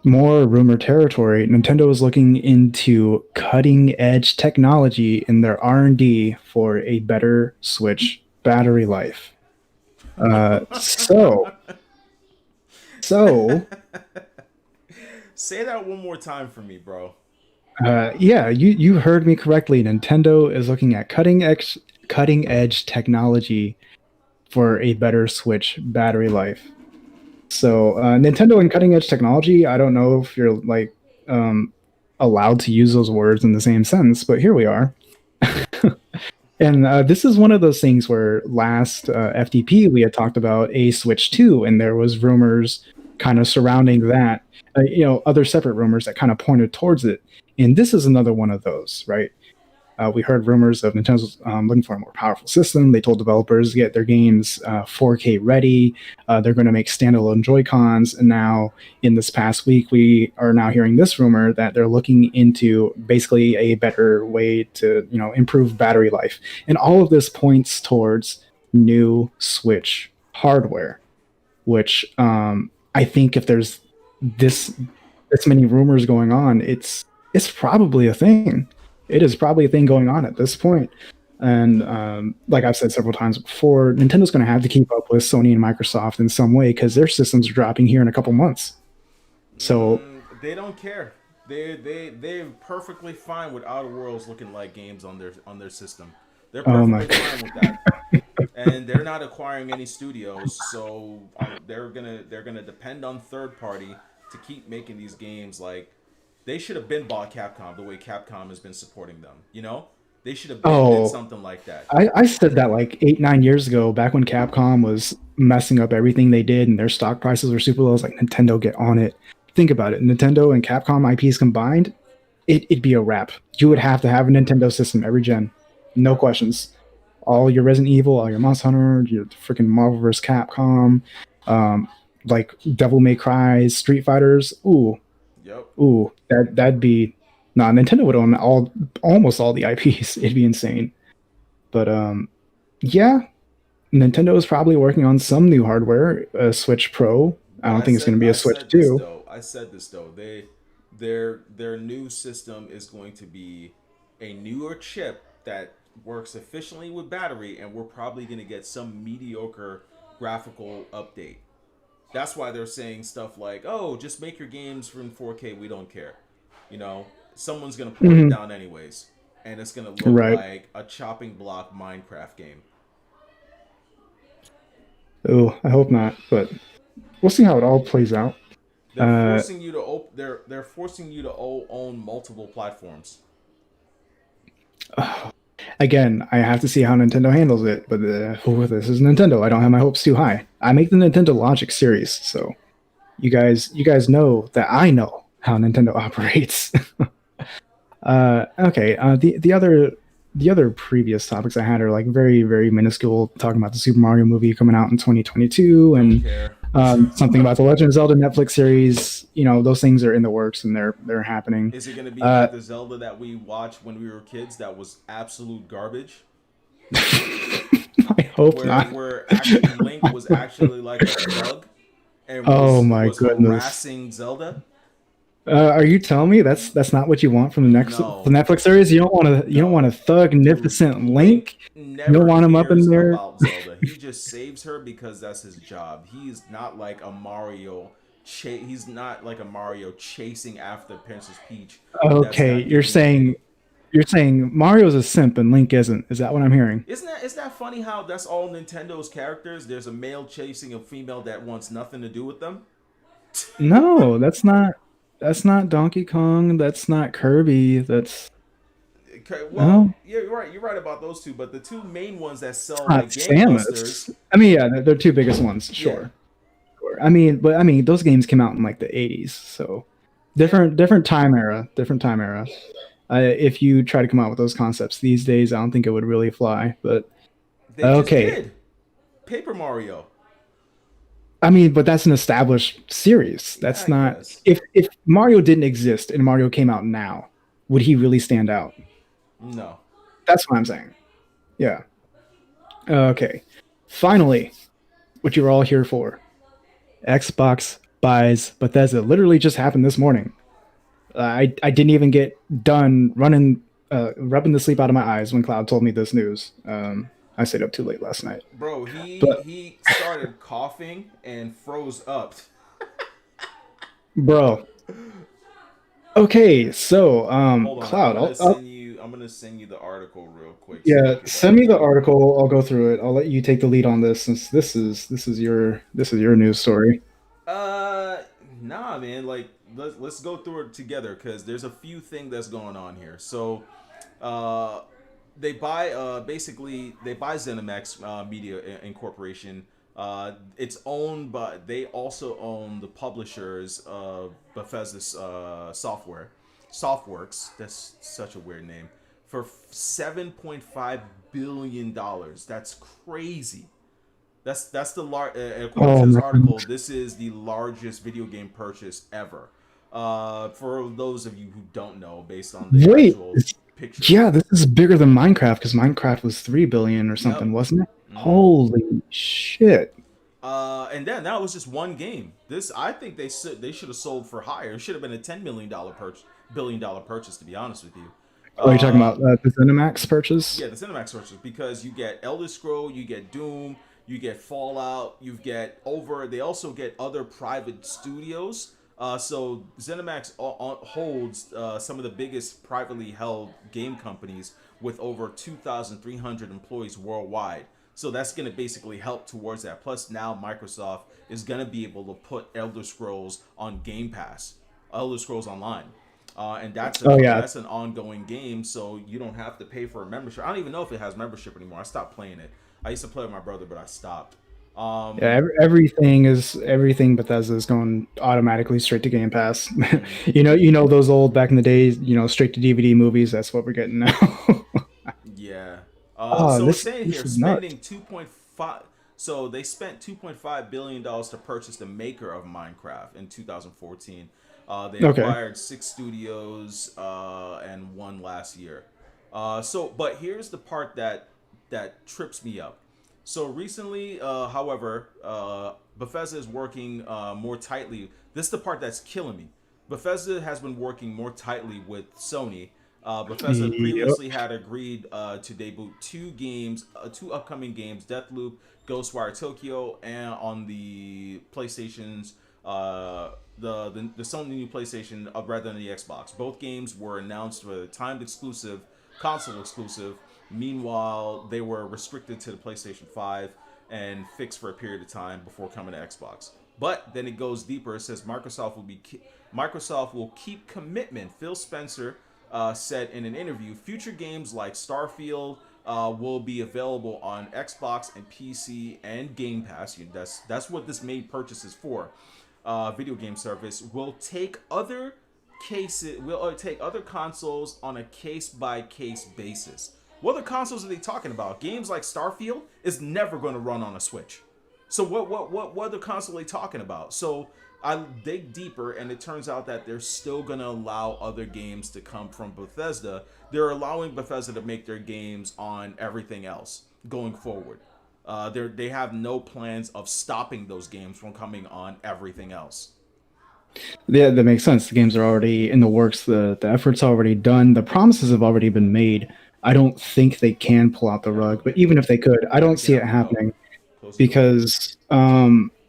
more rumor territory. Nintendo is looking into cutting edge technology in their R&D for a better Switch battery life. Uh, so so Say that one more time for me, bro. yeah, you heard me correctly. Nintendo is looking at cutting edge technology for a better Switch battery life. So Nintendo and cutting edge technology. I don't know if you're like um, allowed to use those words in the same sentence, but here we are. And this is one of those things where last FDP we had talked about a Switch 2, and there was rumors kind of surrounding that. Other separate rumors that kind of pointed towards it. And this is another one of those, right? We heard rumors of Nintendo's looking for a more powerful system. They told developers to get their games 4K ready. They're going to make standalone Joy-Cons. And now, in this past week, we are now hearing this rumor that they're looking into basically a better way to, improve battery life. And all of this points towards new Switch hardware, which I think if there's this this many rumors going on, it's probably a thing. It is probably a thing going on at this point. And like I've said several times before, Nintendo's going to have to keep up with Sony and Microsoft in some way because their systems are dropping here in a couple months. So They don't care. They're perfectly fine with Outer Worlds looking like games on their system. They're oh my perfectly fine with that, and they're not acquiring any studios, so they're gonna depend on third party to keep making these games. Like they should have been bought Capcom the way Capcom has been supporting them. They should have been did oh something like that. I said that like 8-9 years ago, back when Capcom was messing up everything they did and their stock prices were super low. I was like, Nintendo, get on it. Think about it. Nintendo and Capcom IPs combined, it'd be a wrap. You would have to have a Nintendo system every gen. No questions. All your Resident Evil, all your Monster Hunter, your freaking Marvel vs. Capcom, um, like Devil May Cry, Street Fighters. Yep. That'd be nah. Nintendo would own almost all the IPs. It'd be insane. But yeah, Nintendo is probably working on some new hardware, a Switch Pro. I But don't I think it's said going to be a I Switch said this 2. though. I said this though. Their new system is going to be a newer chip that works efficiently with battery, and we're probably going to get some mediocre graphical update. That's why they're saying stuff like, "Oh, just make your games in 4K. We don't care." You know, Someone's going to port it Mhm. down anyways, and it's going to look Right. like a chopping block Minecraft game. Oh, I hope not, but we'll see how it all plays out. They're Uh, forcing you to they're forcing you to own multiple platforms. Again, I have to see how Nintendo handles it, but this is Nintendo. I don't have my hopes too high. I make the Nintendo Logic series, so you guys know that I know how Nintendo operates. Okay. The other previous topics I had are like very very minuscule, talking about the Super Mario movie coming out in 2022 Don't and care. something about the Legend of Zelda Netflix series. Those things are in the works and they're happening. Is it going to be Uh, like the Zelda that we watched when we were kids that was absolute garbage? I hope Where not. where actually Link was actually like a thug and Oh my was goodness. harassing Zelda? Are you telling me that's not what you want from the No. Netflix series? You don't want a No. Dude, thugnificent Link Link. You don't never want him up in cares there. about Zelda. He just saves her because that's his job. He's not like a Mario. He's not like a Mario chasing after Princess Peach. That's Okay, not you're giving saying any. you're saying Mario's a simp and Link isn't. Is that what I'm hearing? Isn't that funny how that's all Nintendo's characters? There's a male chasing a female that wants nothing to do with them. No, that's not Donkey Kong. That's not Kirby. That's Okay, well, no, yeah, you're right. You're right about those two, but the two main ones that it's sell not like Samus. gangbusters, I mean, yeah, they're two biggest ones, yeah, sure. Sure. I mean, those games came out in like the '80s, so yeah, different time era, different time era. If you try to come out with those concepts these days, I don't think it would really fly. But they just okay, did. Paper Mario. I mean, but that's an established series. Yeah, That's I not guess. if Mario didn't exist and Mario came out now, would he really stand out? No. That's what I'm saying. Yeah. Okay. Finally, what you're all here for. Xbox buys Bethesda. Literally just happened this morning. I didn't even get done rubbing the sleep out of my eyes when Cloud told me this news. I stayed up too late last night. Bro, he But he started coughing and froze up. bro, okay, so Hold on, Cloud, I'm gonna send you the article real quick so you yeah, could send me the article. I'll go through it. I'll let you take the lead on this since this is your news story. uh nah man, like let's go through it together because there's a few things that's going on here. So uh they buy basically they buy ZeniMax Media Incorporation. It's owned by they also own the publishers of Bethesda's Softworks. That's such a weird name for $7.5 billion. That's crazy. That's the according Oh to this my article, this is the largest video game purchase ever. For those of you who don't know, based on the wait, actual picture. yeah, this is bigger than Minecraft because Minecraft was 3 billion or something, Yep. wasn't it? Mm-hmm. Holy shit! And then that was just one game. This I think they should have sold for higher. It should have been a $10 billion purchase. To be honest with you, Oh, you're talking uh, about the ZeniMax purchase? yeah, the Cinemax purchase because you get Elder Scroll, you get Doom, you get Fallout, you get over. They also get other private studios. So ZeniMax holds some of the biggest privately held game companies with over 2,300 employees worldwide. So that's going to basically help towards that. Plus, now Microsoft is going to be able to put Elder Scrolls on Game Pass, Elder Scrolls Online, and Oh yeah, that's an ongoing game, so you don't have to pay for a membership. I don't even know if it has membership anymore. I stopped playing it. I used to play with my brother, but I stopped. yeah. Um, Everything Bethesda is going automatically straight to Game Pass. mhm. You know those old back in the days, straight to DVD movies. That's what we're getting now. Yeah. Oh, So it's this saying this here is nuts. spending 2.5. So they spent $2.5 billion to purchase the maker of Minecraft in 2014. They Okay. acquired 6 studios and one last year. But here's the part that trips me up. So recently, however, Bethesda is working more tightly. This is the part that's killing me. Bethesda has been working more tightly with Sony. Bethesda Yep. previously had agreed to debut two upcoming games, Deathloop, Ghostwire Tokyo, and on the PlayStation's the Sony new PlayStation rather than the Xbox. Both games were announced with a timed exclusive, console exclusive. Meanwhile, they were restricted to the PlayStation 5 and fixed for a period of time before coming to Xbox. But then it goes deeper. It says Microsoft will keep commitment. Phil Spencer said in an interview, future games like Starfield will be available on Xbox and PC and Game Pass. That's what this main purchase is for. Video game service will take other cases. Will take other consoles on a case by case basis. What other consoles are they talking about? Games like Starfield is never going to run on a Switch. So what other console are they talking about? So I dig deeper, and it turns out that they're still gonna allow other games to come from Bethesda. They're allowing Bethesda to make their games on everything else going forward. They have no plans of stopping those games from coming on everything else. Yeah, that makes sense. The games are already in the works. The effort's already done. The promises have already been made. I don't think they can pull out the There we rug. go. But even if they could, I don't Get see it out the oh, happening close the door. because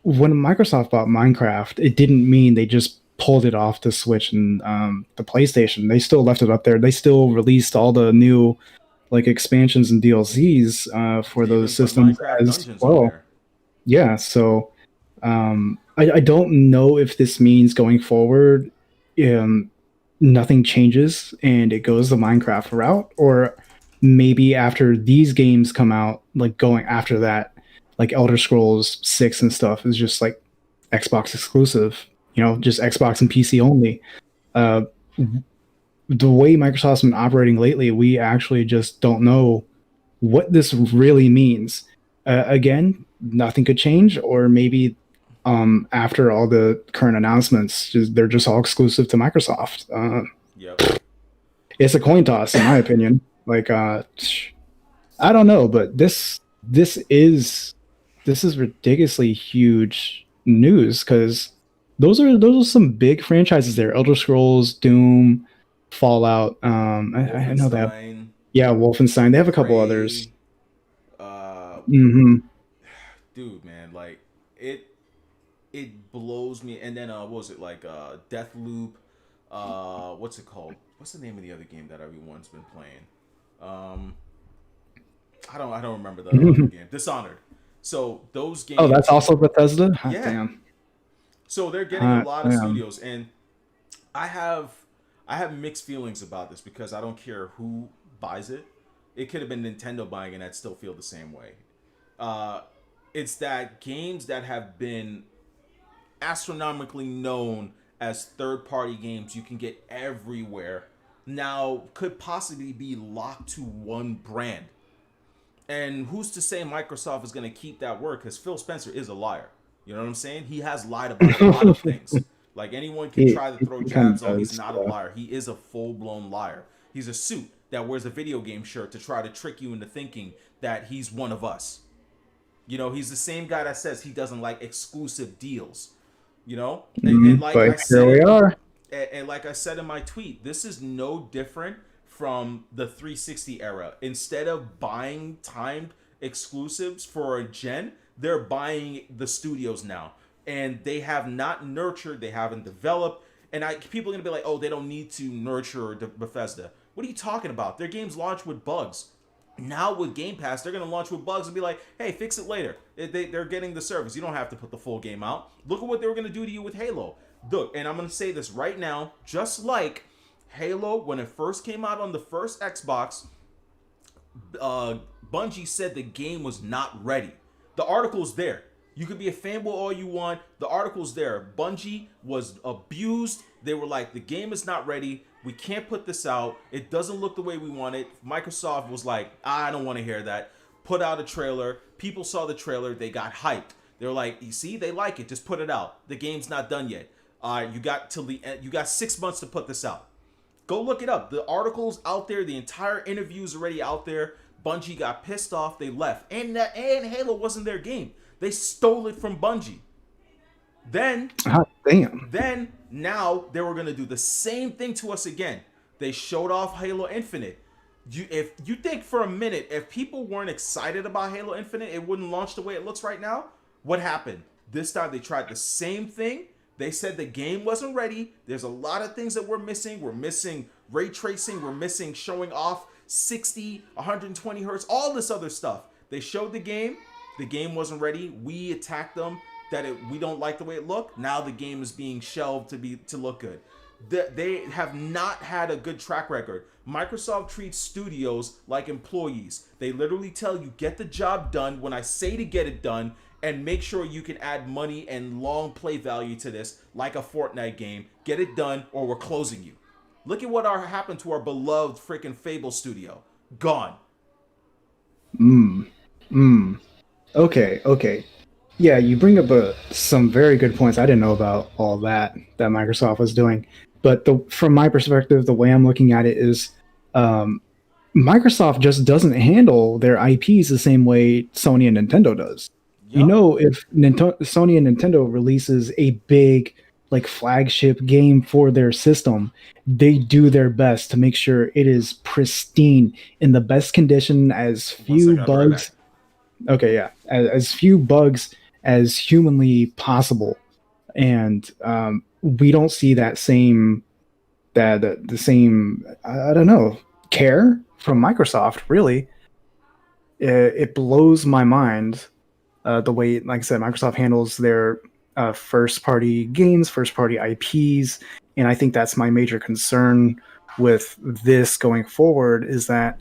when Microsoft bought Minecraft, it didn't mean they just pulled it off the Switch and the PlayStation. They still left it up there. They still released all the new like expansions and DLCs for They those even put systems Minecraft as Dungeons on well. there. Yeah, so I don't know if this means going forward, um, nothing changes and it goes the Minecraft route, or maybe after these games come out, like going after that, like Elder Scrolls 6 and stuff is just like Xbox exclusive, just Xbox and PC only. Uh, the way Microsoft's been operating lately, we actually just don't know what this really means. Again, nothing could change, or maybe after all the current announcements, they're just all exclusive to Microsoft. Yep. It's a coin toss, in my opinion. Like, I don't know, but this is ridiculously huge news because those are some big franchises there. Elder Scrolls, Doom, Fallout. I know they have, Wolfenstein, yeah, Wolfenstein. They have a couple others. Prey, uh, Hmm. dude, man, like it it blows me. And then what was it like? Deathloop. What's it called? What's the name of the other game that everyone's been playing? Um, I don't remember the other game. Dishonored. So those Oh, that's games, also Bethesda. Hot yeah. damn. So they're getting a Hot lot of damn. studios, and I have I have mixed feelings about this because I don't care who buys it. It could have been Nintendo buying, and I'd still feel the same way. Uh, it's that games that have been astronomically known as third party games you can get everywhere now could possibly be locked to one brand. And who's to say Microsoft is going to keep that word? Because Phil Spencer is a liar. You know what I'm saying? He has lied about a lot of things. Like anyone can try to throw He kind jabs. of Oh, he's does. not a liar. He is a full blown liar. He's a suit that wears a video game shirt to try to trick you into thinking that he's one of us. You know, he's the same guy that says he doesn't like exclusive deals. You know, and like But I here said we in are. and like I said in my tweet, this is no different from the 360 era. Instead of buying timed exclusives for a gen, they're buying the studios now, and they have not nurtured, they haven't developed. And people are gonna be like, oh, they don't need to nurture Bethesda. What are you talking about? Their games launch with bugs. Now with Game Pass, they're gonna launch with bugs and be like, "Hey, fix it later." They're getting the service. You don't have to put the full game out. Look at what they were gonna do to you with Halo. Look, and I'm gonna say this right now, just like Halo when it first came out on the first Xbox, uh, Bungie said the game was not ready. The article's there. You could be a fanboy all you want. The article's there. Bungie was abused. They were like, the game is not ready. We can't put this out. It doesn't look the way we want it. Microsoft was like, I don't want to hear that. Put out a trailer. People saw the trailer. They got hyped. They're like, you see, they like it. Just put it out. The game's not done yet. You got till the end. You got 6 months to put this out. Go look it up. The article's out there. The entire interview's already out there. Bungie got pissed off. They left. And Halo wasn't their game. They stole it from Bungie. Then, Hot damn. then now they were gonna do the same thing to us again. They showed off Halo Infinite. If you think for a minute, if people weren't excited about Halo Infinite, it wouldn't launch the way it looks right now. What happened? This time they tried the same thing. They said the game wasn't ready. There's a lot of things that we're missing. We're missing ray tracing. We're missing showing off 60, 120 hertz, all this other stuff. They showed the game. The game wasn't ready. We attacked them that we don't like the way it looked. Now the game is being shelved to look good. They have not had a good track record. Microsoft treats studios like employees. They literally tell you, get the job done when I say to get it done, and make sure you can add money and long play value to this, like a Fortnite game. Get it done, or we're closing you. Look at what happened to our beloved freaking Fable studio. Gone. Mm. Mm. Okay. Yeah, you bring up some very good points. I didn't know about all that Microsoft was doing, but from my perspective, the way I'm looking at it is, um, Microsoft just doesn't handle their IPs the same way Sony and Nintendo does. You Yup. know, if Sony and Nintendo releases a big like flagship game for their system, they do their best to make sure it is pristine in the best condition, as One few second, I'll be right back. bugs. Okay, yeah, as few bugs as humanly possible, and we don't see that same the same I don't know care from Microsoft. Really, it blows my mind the way, like I said, Microsoft handles their first party games, first party IPs, and I think that's my major concern with this going forward is that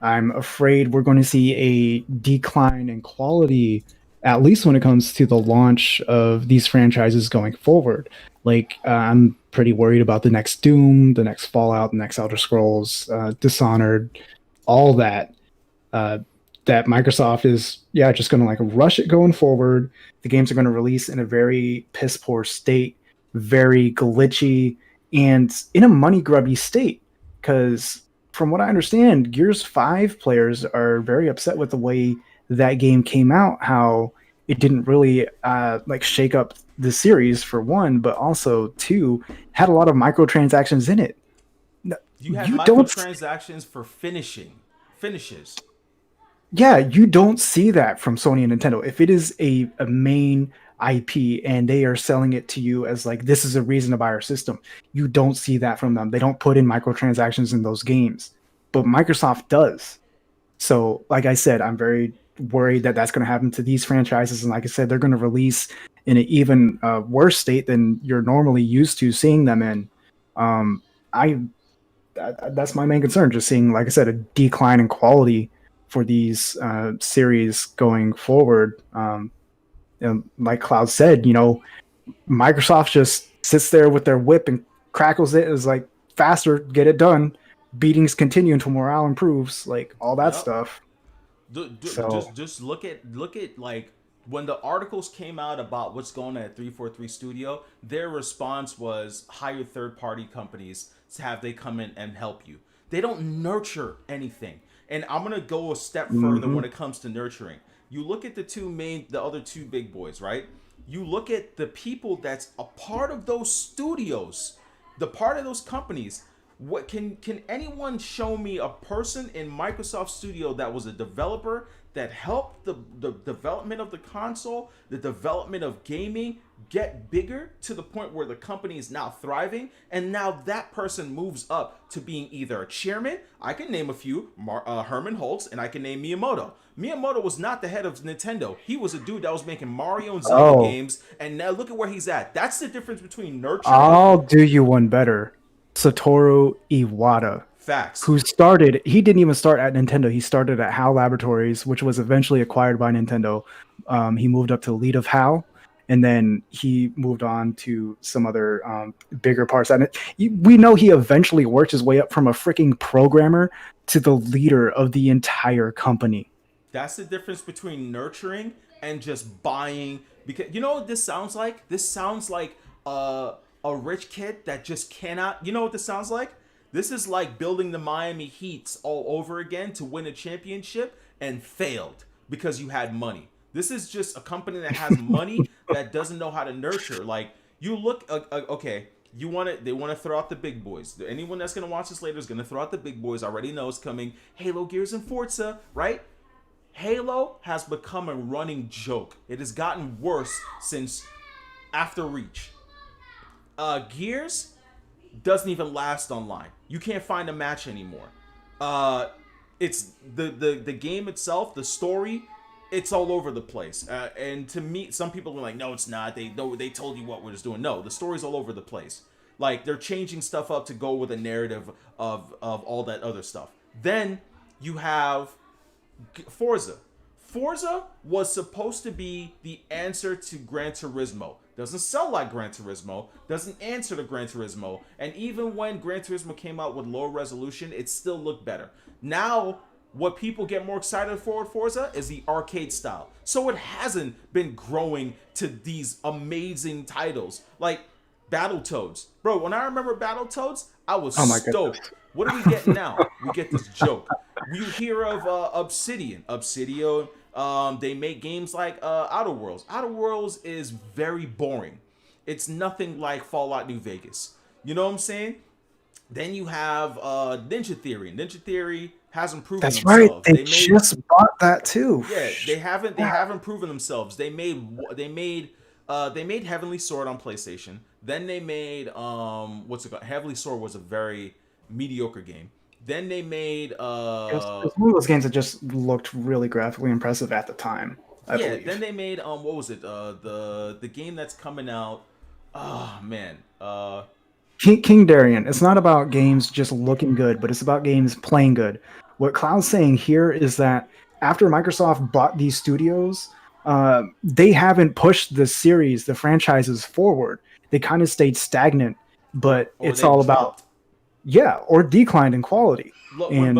I'm afraid we're going to see a decline in quality, at least when it comes to the launch of these franchises going forward. Like, I'm pretty worried about the next Doom, the next Fallout, the next Elder Scrolls, Dishonored, all that. Uh, that Microsoft is, yeah, just going to like rush it going forward. The games are going to release in a very piss poor state, very glitchy, and in a money grubby state. Because from what I understand, Gears 5 players are very upset with the way that game came out, how it didn't really like shake up the series for one, but also two, had a lot of microtransactions in it. You had You don't microtransactions for finishes. Yeah, you don't see that from Sony and Nintendo. If it is a main IP and they are selling it to you as like this is a reason to buy our system, you don't see that from them. They don't put in microtransactions in those games, but Microsoft does. So, like I said, I'm very worried that that's going to happen to these franchises, and like I said, they're going to release in an even worse state than you're normally used to seeing them in. Um, I that's my main concern. Just seeing, like I said, a decline in quality for these series going forward. And like Cloud said, Microsoft just sits there with their whip and crackles it. Is like faster, get it done. Beatings continue until morale improves, like all that Yep. stuff. So, Just look at like when the articles came out about what's going on at 343 Studio, their response was hire third party companies to have they come in and help you. They don't nurture anything. And I'm gonna go a step further mhm. when it comes to nurturing. You look at the other two big boys, right? You look at the people that's a part of those studios, the part of those companies. What can anyone show me a person in Microsoft Studio that was a developer that helped the development of the console, the development of gaming get bigger to the point where the company is now thriving, and now that person moves up to being either a chairman. I can name a few: Herman Holtz, and I can name Miyamoto. Miyamoto was not the head of Nintendo. He was a dude that was making Mario and Zelda Oh, games, and now look at where he's at. That's the difference between nurturing. I'll do you one better. Satoru Iwata, Facts. who started, he didn't even start at Nintendo. He started at HAL Laboratories, which was eventually acquired by Nintendo. He moved up to lead of HAL, and then he moved on to some other bigger parts. And we know he eventually worked his way up from a freaking programmer to the leader of the entire company. That's the difference between nurturing and just buying. Because you know what this sounds like? This sounds like a rich kid that just cannot. You know what this sounds like? This is like building the Miami Heats all over again to win a championship and failed because you had money. This is just a company that has money that doesn't know how to nurture. Like you look, okay, you want to. They want to throw out the big boys. Anyone that's gonna watch this later is gonna throw out the big boys. Already knows coming. Halo, Gears, and Forza, right? Halo has become a running joke. It has gotten worse since after Reach. Gears doesn't even last online. You can't find a match anymore. Uh, it's the game itself, the story, it's all over the place. And to me, some people are like, no, it's not. They told you what we're just doing. No, the story's all over the place. Like they're changing stuff up to go with a narrative of all that other stuff. Then you have Forza. Forza was supposed to be the answer to Gran Turismo. Doesn't sell like Gran Turismo, doesn't answer to Gran Turismo, and even when Gran Turismo came out with lower resolution, it still looked better. Now, what people get more excited for with Forza is the arcade style. So it hasn't been growing to these amazing titles like Battletoads. Bro, when I remember Battletoads, I was Oh my goodness. stoked. What are we getting now? We get this joke. You hear of Obsidian. Obsidian, they make games like Outer Worlds. Outer Worlds is very boring. It's nothing like Fallout New Vegas. You know what I'm saying? Then you have Ninja Theory. Ninja Theory hasn't proven That's right. themselves. They They made just bought that too. yeah, they haven't proven themselves. They made Heavenly Sword on PlayStation. Then they made what's it called? Heavenly Sword was a very mediocre game. Then they made It's one of those games that just looked really graphically impressive at the time, I yeah, then believe. they made what was it? The game that's coming out. Oh man. King Darian, it's not about games just looking good, but it's about games playing good. What Cloud's saying here is that after Microsoft bought these studios, they haven't pushed the series, the franchises forward. They kind of stayed stagnant, but Or it's they've all about, dropped. yeah, or declined in quality. Look, And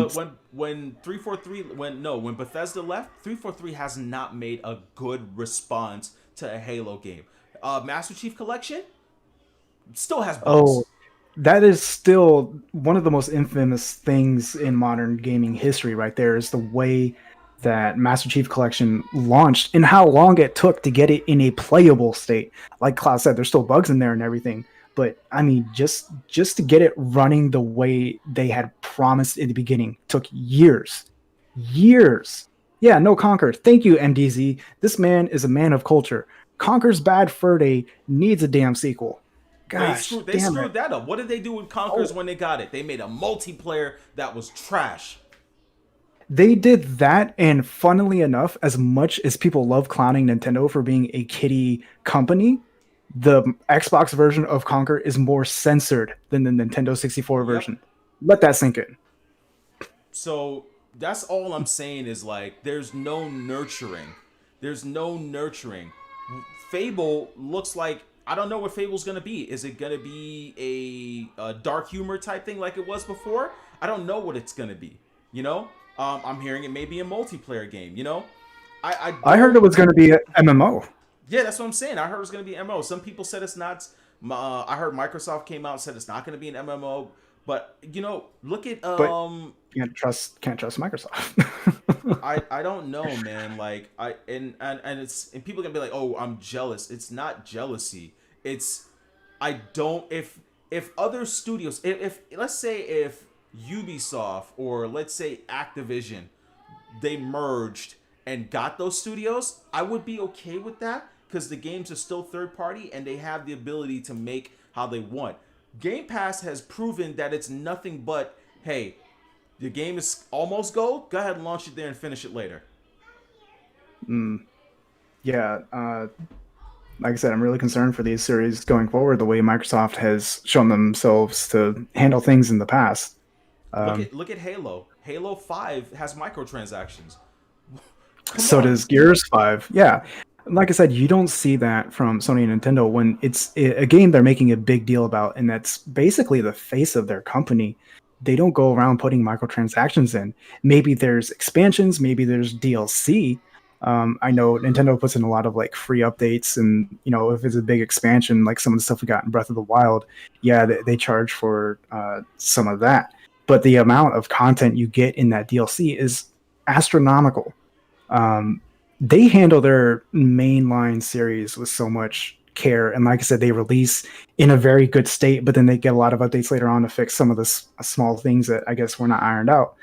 when 343 when Bethesda left, 343 has not made a good response to a Halo game. Master Chief Collection still has oh, bugs. that is still one of the most infamous things in modern gaming history right there is the way that Master Chief Collection launched and how long it took to get it in a playable state. Like Klaus said, there's still bugs in there and everything, but I mean, just to get it running the way they had promised in the beginning took years. Years. Yeah, no Conquer. Thank you, MDZ. This man is a man of culture. Conquer's Bad Fur Day needs a damn sequel. Gosh, They damn it. screwed that up. What did they do with Conkers Oh, when they got it? They made a multiplayer that was trash. they did that, and funnily enough, as much as people love clowning Nintendo for being a kiddie company, the Xbox version of Conquer is more censored than the Nintendo 64 Yep. version. Let that sink in. So that's all I'm saying is like there's no nurturing. There's no nurturing. Fable looks like I don't know what Fable's gonna be. Is it gonna be a dark humor type thing like it was before? I don't know what it's gonna be. You know, I'm hearing it may be a multiplayer game. You know, I I heard don't. it was going to be an MMO, Yeah, that's what I'm saying. I heard it's gonna be MMO. Some people said it's not. I heard Microsoft came out and said it's not gonna be an MMO. But you know, look at but can't trust Microsoft. I don't know, man. Like and it's and people can be like, oh, I'm jealous. It's not jealousy. It's I don't if other studios if let's say if Ubisoft or let's say Activision they merged and got those studios, I would be okay with that because the games are still third party and they have the ability to make how they want. Game Pass has proven that it's nothing but hey, the game is almost gold. Go ahead and launch it there and finish it later. Yeah, like I said, I'm really concerned for these series going forward. The way Microsoft has shown themselves to handle things in the past. Um, Look at Halo. Halo 5 has microtransactions. Come so on. does Gears 5. Yeah, like I said, you don't see that from Sony and Nintendo when it's a game they're making a big deal about, and that's basically the face of their company. They don't go around putting microtransactions in. Maybe there's expansions, maybe there's DLC. I know Nintendo puts in a lot of like free updates, and if it's a big expansion, like some of the stuff we got in Breath of the Wild, yeah, they charge for some of that. But the amount of content you get in that DLC is astronomical. um, they handle their mainline series with so much care, and like I said, they release in a very good state, but then they get a lot of updates later on to fix some of the small things that I guess were not ironed out.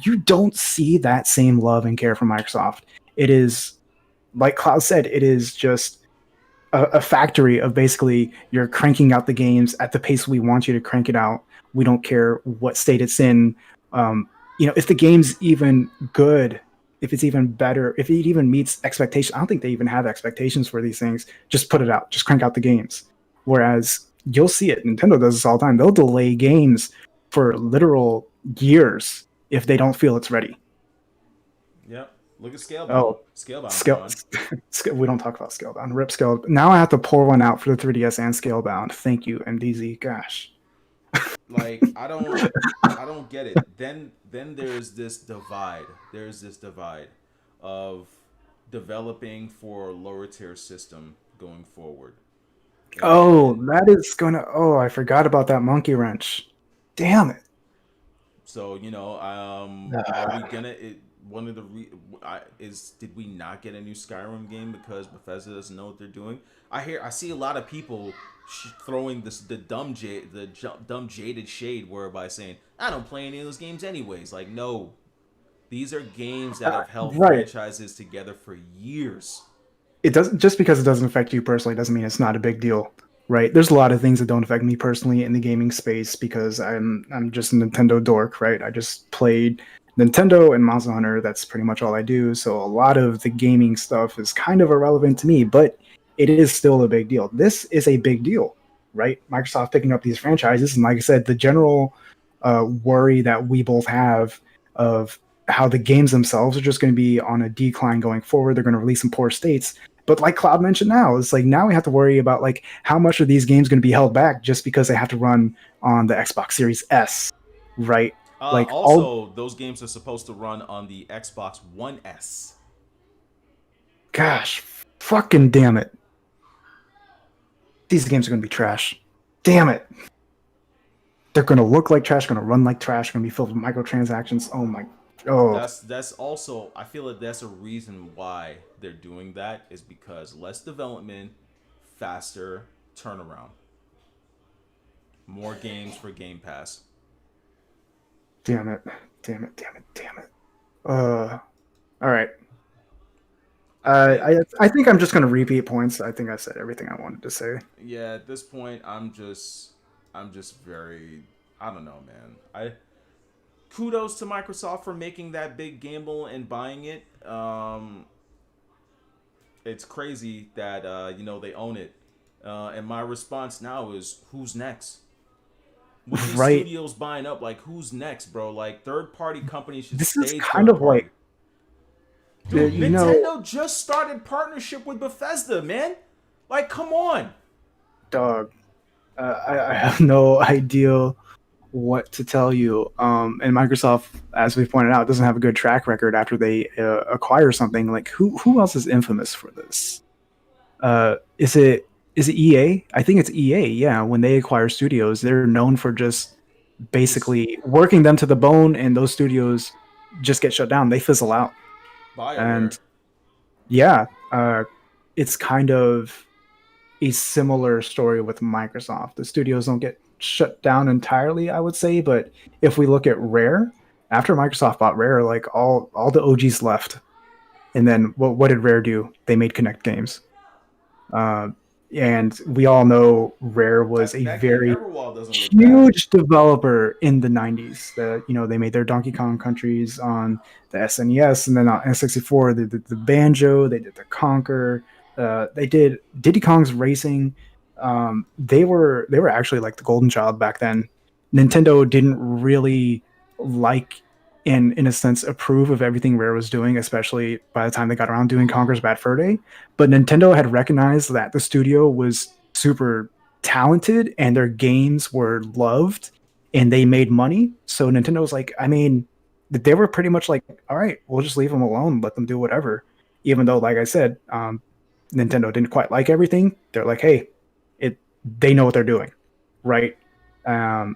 You don't see that same love and care from Microsoft. It is, like Klaus said, it is just a factory of basically you're cranking out the games at the pace we want you to crank it out. We don't care what state it's in. Um, if the game's even good, if it's even better, if it even meets expectations, I don't think they even have expectations for these things. Just put it out, just crank out the games. Whereas you'll see it, Nintendo does this all the time. They'll delay games for literal years if they don't feel it's ready. Yep. Look at Scalebound. Oh, Scalebound's scale, gone. we don't talk about Scalebound. Rip Scale. Now I have to pour one out for the 3DS and Scalebound. Thank you, MDZ. Gosh. Like I don't get it. Then there's this divide. There's this divide of developing for lower tier system going forward. Oh, And that is gonna. Oh, I forgot about that monkey wrench. Damn it. so, are we gonna one of the is did we not get a new Skyrim game because Bethesda doesn't know what they're doing? I see a lot of people throwing this dumb jaded shade whereby saying I don't play any of those games anyways. Like no, these are games that have held Right. franchises together for years. It doesn't just because it doesn't affect you personally doesn't mean it's not a big deal, right? There's a lot of things that don't affect me personally in the gaming space because I'm just a Nintendo dork, right? I just played Nintendo and Monster Hunter. That's pretty much all I do. So a lot of the gaming stuff is kind of irrelevant to me, but it is still a big deal. This is a big deal, right? Microsoft picking up these franchises, and like I said, the general worry that we both have of how the games themselves are just going to be on a decline going forward. They're going to release in poor states. But like Cloud mentioned now, it's like now we have to worry about like how much are these games going to be held back just because they have to run on the Xbox Series S, right? Like all Also, those games are supposed to run on the Xbox One S. gosh, fucking damn it. These games are going to be trash. Damn it. They're going to look like trash, going to run like trash, going to be filled with microtransactions. Oh my, oh That's also, I feel like that's a reason why they're doing that, is because less development, faster turnaround, more games for Game Pass. damn it, damn it, damn it, damn it. All right. I think I think I'm just going to repeat points. I think I said everything I wanted to say. yeah, at this point I'm just very, I don't know, man. I kudos to Microsoft for making that big gamble and buying it. It's crazy that they own it. And my response now is, who's next? With these Right. studios buying up, like, who's next, bro? Like, third party companies should This is stay kind third of like, party. Dude, you know, Nintendo just started partnership with Bethesda, man. Like, come on. dog. I have no idea what to tell you. And Microsoft, as we pointed out, doesn't have a good track record after they acquire something. Like who else is infamous for this? Is it EA? I think it's EA. Yeah, when they acquire studios, they're known for just Just basically working them to the bone, and those studios just get shut down. They fizzle out. BioWare. And yeah, it's kind of a similar story with Microsoft. The studios don't get shut down entirely, I would say, but if we look at Rare, after Microsoft bought Rare, like all the OGs left, and then what did Rare do? They made Connect games, uh, and we all know Rare was a That game very Everwall doesn't look bad. huge developer in the 90s. They made their Donkey Kong countries on the SNES, and then on N64 they did the Banjo, they did the Conquer, they did Diddy Kong's Racing. They were actually like the golden child back then. Nintendo didn't really like and in a sense approve of everything Rare was doing, especially by the time they got around doing Conker's Bad Fur Day. But Nintendo had recognized that the studio was super talented and their games were loved and they made money. So Nintendo was like, I mean, they were pretty much like, all right, we'll just leave them alone, let them do whatever. Even though, like I said, Nintendo didn't quite like everything. They're like, hey, they know what they're doing, right? Um,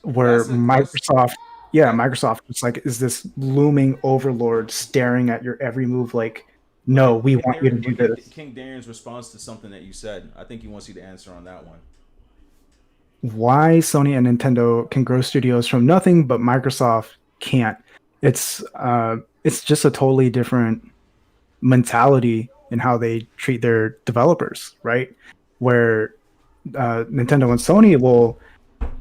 where That's a that's Microsoft, yeah, that. Microsoft was like, is this looming overlord staring at your every move? Like, Look no, at we want you to do this. King Darian's response to something that you said. I think he wants you to answer on that one. Why Sony and Nintendo can grow studios from nothing, but Microsoft can't? It's just a totally different mentality in how they treat their developers, right? Where Nintendo and Sony will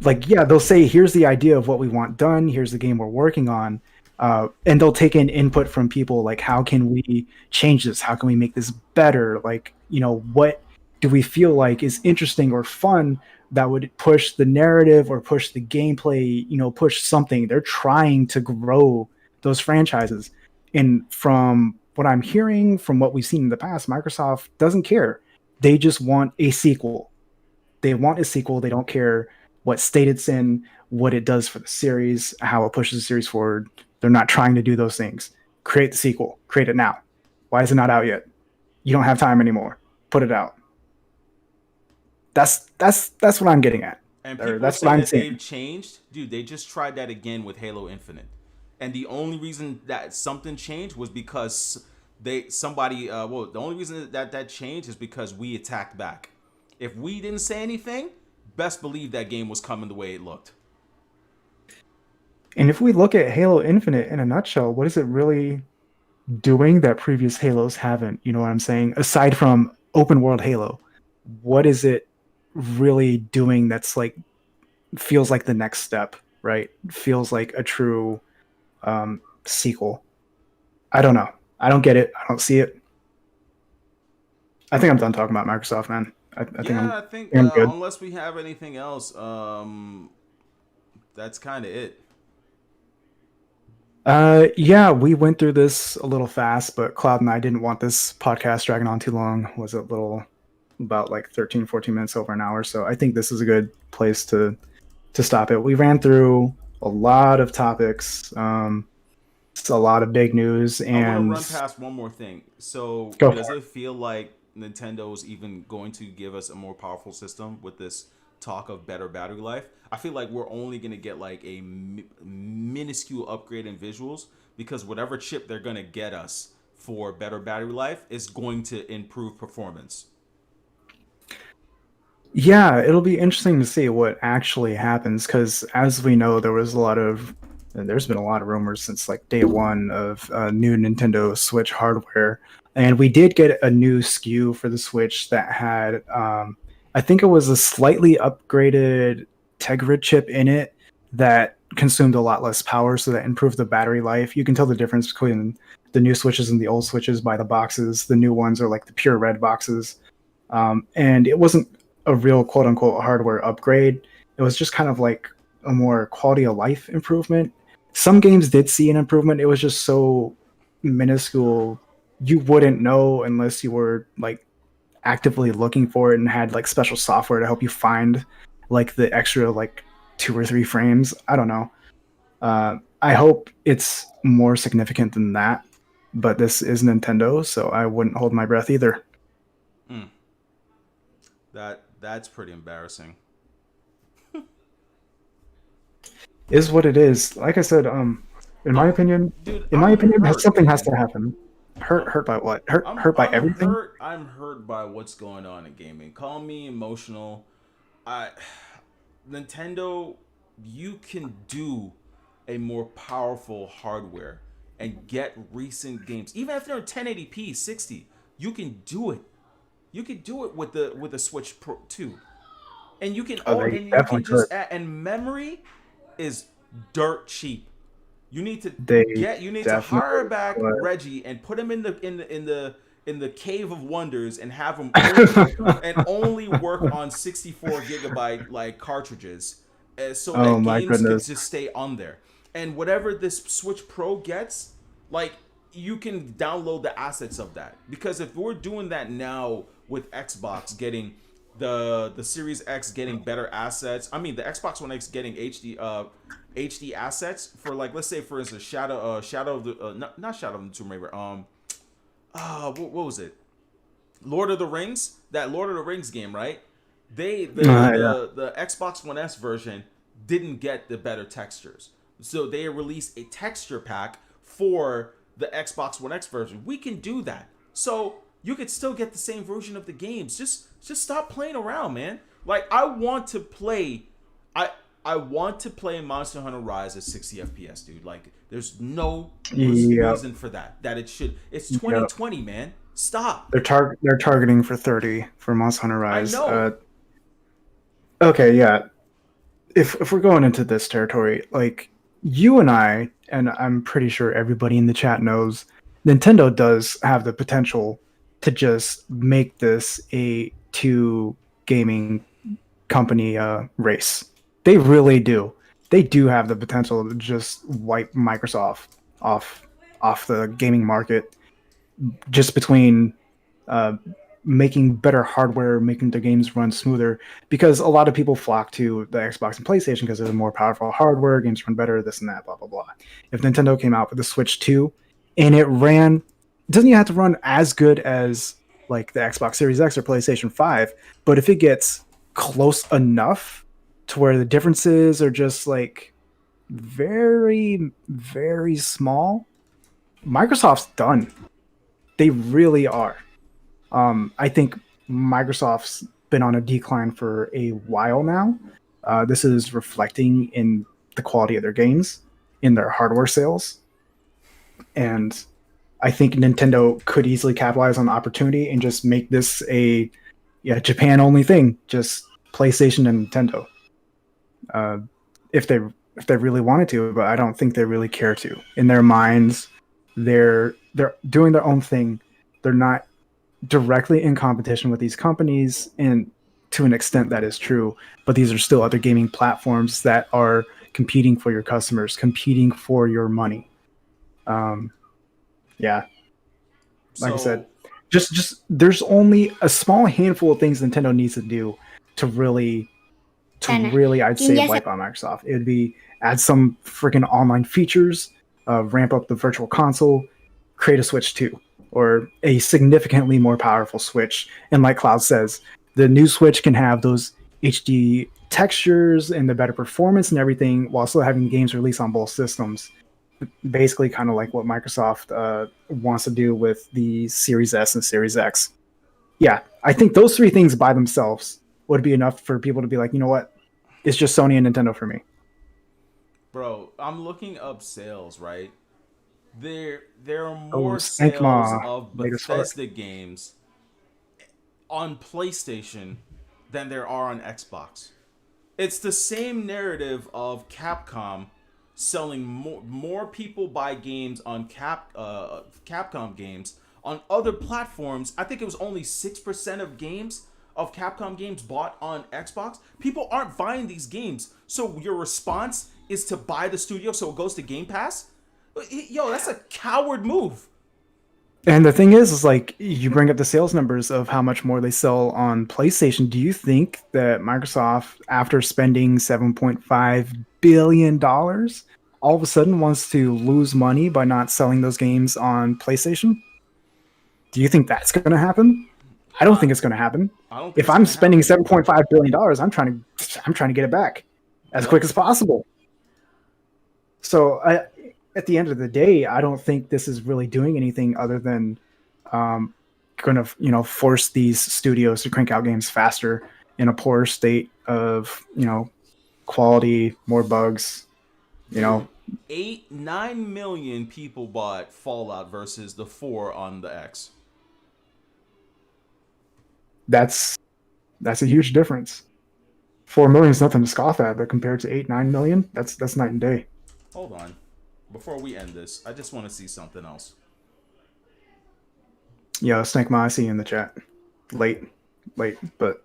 like, yeah, they'll say, here's the idea of what we want done, here's the game we're working on, and they'll take in input from people like, how can we change this, how can we make this better, like, what do we feel like is interesting or fun that would push the narrative or push the gameplay, push something. They're trying to grow those franchises, and from what I'm hearing, from what we've seen in the past, Microsoft doesn't care. They just want a sequel. They want a sequel. They don't care what state it's in, what it does for the series, how it pushes the series forward. They're not trying to do those things. Create the sequel. Create it now. Why is it not out yet? You don't have time anymore. Put it out. That's what I'm getting at. And Or people that's what say I'm that they've saying. changed. Dude, they just tried that again with Halo Infinite. And the only reason that something changed was because the only reason that changed is because we attacked back. If we didn't say anything, best believe that game was coming the way it looked. And if we look at Halo Infinite in a nutshell, what is it really doing that previous Halos haven't? You know what I'm saying? Aside from open world Halo, what is it really doing that's like feels like the next step, right? Feels like a true sequel. I don't know. I don't get it. I don't see it. I think I'm done talking about Microsoft, man. I think Yeah, I'm, I think I'm good. unless we have anything else, that's kind of it. Yeah, we went through this a little fast, but Cloud and I didn't want this podcast dragging on too long. Was a little about like 13, 14 minutes over an hour. So I think this is a good place to stop it. We ran through a lot of topics. It's a lot of big news, I want to and run past one more thing. So, go does for it feel like Nintendo's even going to give us a more powerful system with this talk of better battery life, I feel like we're only gonna get like a minuscule upgrade in visuals because whatever chip they're gonna get us for better battery life is going to improve performance. Yeah, it'll be interesting to see what actually happens because, as we know, there's been a lot of rumors since like day one of new Nintendo Switch hardware, and we did get a new SKU for the Switch that had, I think it was a slightly upgraded Tegra chip in it that consumed a lot less power, so that improved the battery life. You can tell the difference between the new Switches and the old Switches by the boxes. The new ones are like the pure red boxes, and it wasn't a real quote unquote hardware upgrade. It was just kind of like a more quality of life improvement. Some games did see an improvement. It was just so minuscule. You wouldn't know unless you were like actively looking for it and had like special software to help you find like the extra like 2 or 3 frames. I don't know. I hope it's more significant than that, but this is Nintendo, so I wouldn't hold my breath either. Mm, that's pretty embarrassing. Is what it is. Like I said, in my I'm, opinion, dude, in my I'm opinion, hurt, something has to man. happen. I'm Hurt by what? Hurt by I'm everything. hurt. I'm hurt by what's going on in gaming. Call me emotional. I Nintendo, you can do a more powerful hardware and get recent games, even if they're in 1080p 60. You can do it. You can do it with the Switch Pro 2, and you can Oh, they and you definitely can could. just add, and memory is dirt cheap. You need to They hire definitely back could. Reggie and put him in the cave of wonders and have him only work on 64 gigabyte like cartridges, so Oh that my games could goodness. just stay on there. And whatever this Switch Pro gets, like, you can download the assets of that, because if we're doing that now with Xbox getting the Series X getting better assets. I mean, the Xbox One X getting HD assets for, like, let's say for instance Shadow of the not Shadow of the Tomb Raider, what was it? Lord of the Rings, that Lord of the Rings game, right? They Yeah. the Xbox One S version didn't get the better textures. So they released a texture pack for the Xbox One X version. We can do that. So you could still get the same version of the games. Just stop playing around, man. Like, I I want to play Monster Hunter Rise at 60 FPS, dude. Like, there's no Yep. reason for that. It's Yep. 2020, man. Stop. They're targeting for 30 for Monster Hunter I Rise. know. Okay, yeah. If we're going into this territory, like you and I'm pretty sure everybody in the chat knows, Nintendo does have the potential to just make this a two gaming company race. They really do. They do have the potential to just wipe Microsoft off off the gaming market just between uh, making better hardware, making the games run smoother. Because a lot of people flock to the Xbox and PlayStation because of the more powerful hardware, games run better, this and that, blah blah blah. If Nintendo came out with the Switch 2 and it doesn't even have to run as good as like the Xbox Series X or PlayStation 5, but if it gets close enough to where the differences are just like very, very small, Microsoft's done. They really are. I think Microsoft's been on a decline for a while now. This is reflecting in the quality of their games, in their hardware sales, and I think Nintendo could easily capitalize on the opportunity and just make this a Japan only thing, just PlayStation and Nintendo, uh, if they really wanted to. But I don't think they really care to. In their minds, they're doing their own thing. They're not directly in competition with these companies, and to an extent that is true, but these are still other gaming platforms that are competing for your customers, competing for your money. um, yeah, like I said, So, just there's only a small handful of things Nintendo needs to do to really I'd say wipe out Microsoft. It would be add some freaking online features, ramp up the virtual console, create a Switch 2 or a significantly more powerful Switch. And like Cloud says, the new Switch can have those HD textures and the better performance and everything, while still having games released on both systems. Basically, kind of like what Microsoft wants to do with the Series S and Series X. Yeah, I think those three things by themselves would be enough for people to be like, you know what, it's just Sony and Nintendo for me. Bro, I'm looking up sales, right? There are Oh, more sales Stankma, of latest fuck. Bethesda games on PlayStation than there are on Xbox. It's the same narrative of Capcom selling more people buy games on Capcom games on other platforms. I think it was only 6% of games of Capcom games bought on Xbox. People aren't buying these games. So your response is to buy the studio so it goes to Game Pass? Yo, that's a coward move. And the thing is like you bring up the sales numbers of how much more they sell on PlayStation. Do you think that Microsoft, after spending $7.5 billion, all of a sudden wants to lose money by not selling those games on PlayStation? Do you think that's going to happen? I don't Uh, think it's going to happen. I don't think If it's I'm gonna spending happen. $7.5 billion, I'm trying to get it back as quick Yep. as possible. So at the end of the day, I don't think this is really doing anything other than um, going to force these studios to crank out games faster in a poorer state of quality, more bugs. You know, Dude, 9 million people bought Fallout versus the 4 on the X. that's that's a huge difference. 4 million is nothing to scoff at, but compared to 8, 9 million, that's night and day. Hold on. Before we end this, I just want to see something else. Yeah, Snake Ma, I see you in the chat. Late, late, but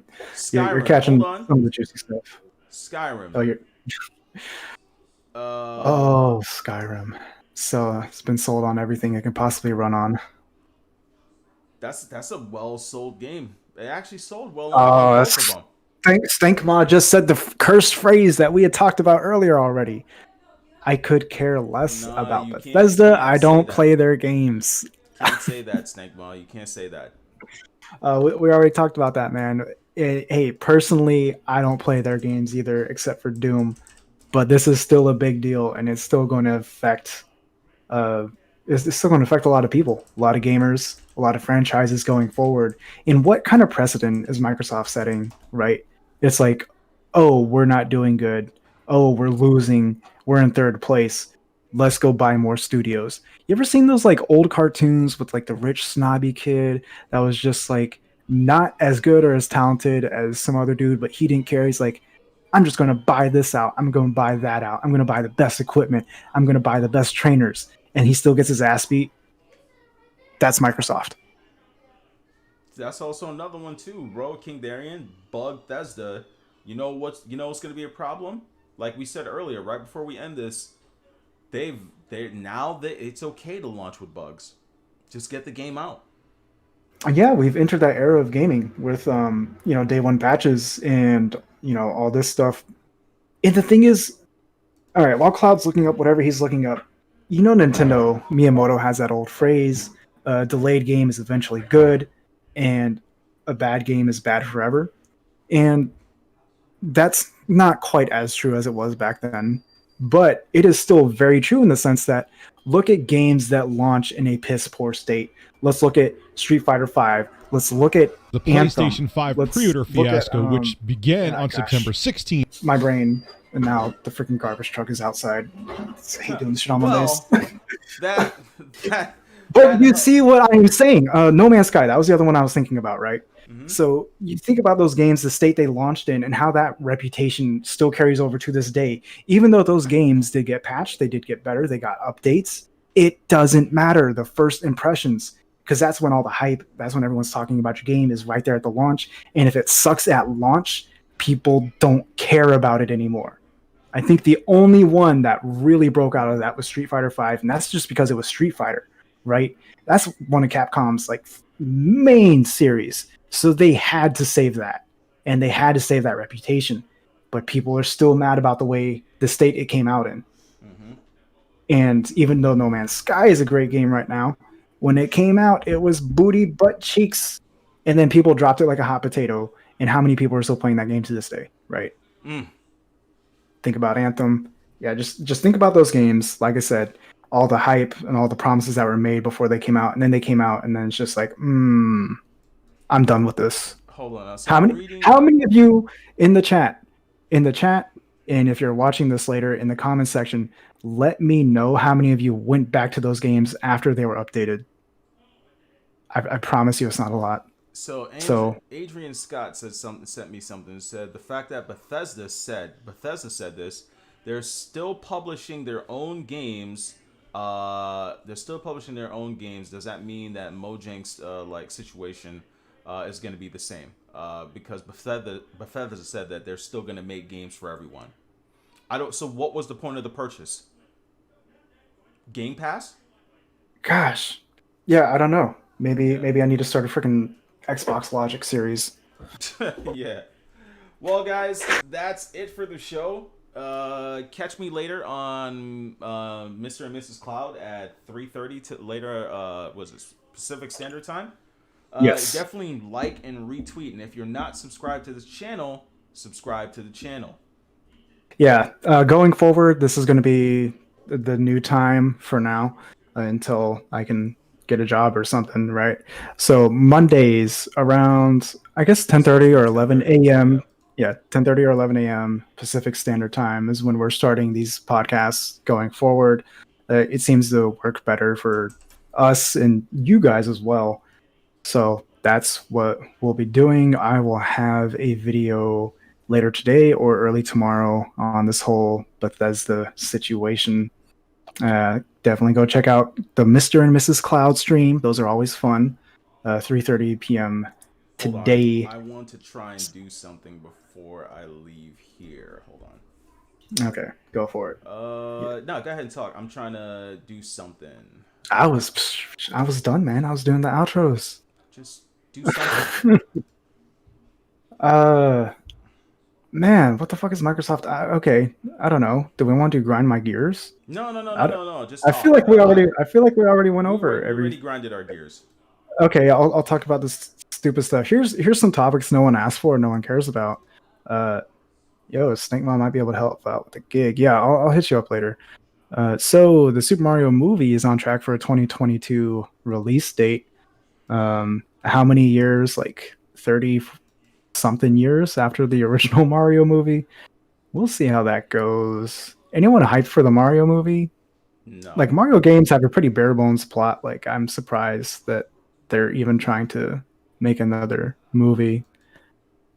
you're Skyrim. Hold catching on. some of the juicy stuff. Skyrim. Oh, you're Uh, oh Skyrim. So it's been sold on everything it can possibly run on. that's a well sold game. They actually sold well on Oh, both of them. Stankma just said the cursed phrase that we had talked about earlier already. I could care less Nah, about you Bethesda. can't I say don't that. play their games. Can't say that, Snake Ball. You can't say that. We already talked about that, man. Hey, personally, I don't play their games either, except for Doom. But this is still a big deal, and it's still going to affect. Uh, it's still going to affect a lot of people, a lot of gamers, a lot of franchises going forward. And what kind of precedent is Microsoft setting? Right? It's like, oh, we're not doing good. Oh, we're losing. We're in third place. Let's go buy more studios. You ever seen those like old cartoons with like the rich snobby kid that was just like not as good or as talented as some other dude, but he didn't care. He's like, I'm just going to buy this out. I'm going to buy that out. I'm going to buy the best equipment. I'm going to buy the best trainers. And he still gets his ass beat. That's Microsoft. That's also another one too, bro. King Darian, Bug Thesda. You know what's gonna be a problem? Like we said earlier, right before we end this, they now that it's okay to launch with bugs. Just get the game out. Yeah, we've entered that era of gaming with day one patches and all this stuff. And the thing is, all right, while Cloud's looking up whatever he's looking up, Nintendo Miyamoto has that old phrase: a delayed game is eventually good, and a bad game is bad forever. And that's not quite as true as it was back then, but it is still very true in the sense that look at games that launch in a piss poor state. Let's look at Street Fighter V. Let's look at The Anthem. PlayStation 5 Let's pre-order look at, fiasco, which began on September 16th. My brain, and now the freaking garbage truck is outside. I hate doing this shit on Mondays. Well, that that But you that see what I'm saying. No Man's Sky, that was the other one I was thinking about, right? mm-hmm. So you think about those games, the state they launched in, and how that reputation still carries over to this day. Even though those games did get patched, they did get better, they got updates. It doesn't matter the first impressions, because that's when all the hype, that's when everyone's talking about your game is right there at the launch. And if it sucks at launch, people don't care about it anymore. I think the only one that really broke out of that was Street Fighter V, and that's just because it was Street Fighter, right? That's one of Capcom's like main series. So they had to save that, and they had to save that reputation. But people are still mad about the way the state it came out in. Mm-hmm. And even though No Man's Sky is a great game right now, when it came out, it was booty butt cheeks, and then people dropped it like a hot potato. and how many people are still playing that game to this day, right? Think about Anthem. Yeah, just think about those games. Like I said, all the hype and all the promises that were made before they came out, and then they came out, and then it's just like, I'm done with this. Hold on. So How I'm many? reading. How many of you in the chat? And if you're watching this later in the comments section, let me know how many of you went back to those games after they were updated. I promise you, it's not a lot. So Adrian Scott sent me something. Said the fact that Bethesda said this. They're still publishing their own games. They're still publishing their own games. Does that mean that Mojang's like situation is going to be the same? Because Bethesda said that they're still going to make games for everyone. So what was the point of the purchase? Game Pass? Gosh, yeah, I don't know. Maybe I need to start a freaking Xbox Logic series. Yeah. Well, guys, that's it for the show. Catch me later on Mr. and Mrs. Cloud at 3:30 to later. Was it Pacific Standard Time? Yes. Definitely like and retweet, and if you're not subscribed to this channel, subscribe to the channel. Yeah. Going forward, this is going to be the new time for now until I can get a job or something, right? So Mondays around, I guess 10:30 or 11 a.m. Yeah, 10:30 or 11 a.m. Pacific Standard Time is when we're starting these podcasts going forward. It seems to work better for us and you guys as well. So that's what we'll be doing. I will have a video later today or early tomorrow on this whole Bethesda situation. Definitely go check out the Mr. and Mrs. Cloud stream. Those are always fun. 3:30 p.m. today. I want to try and do something before I leave here. Hold on. Okay, go for it. No, go ahead and talk. I'm trying to do something. I was done, man. I was doing the outros. Just do something. Man, what the fuck is Microsoft? Okay, I don't know. Do we want to grind my gears? No. Just I feel like we already went over We already grinded our gears. Okay, I'll talk about this stupid stuff. Here's some topics no one asked for, no one cares about. Snake Mom might be able to help out with the gig. Yeah, I'll hit you up later. So the Super Mario movie is on track for a 2022 release date. How many years? Like 30 something years after the original Mario movie. We'll see how that goes. Anyone hyped for the Mario movie? No. Like, Mario games have a pretty bare bones plot. Like, I'm surprised that they're even trying to make another movie.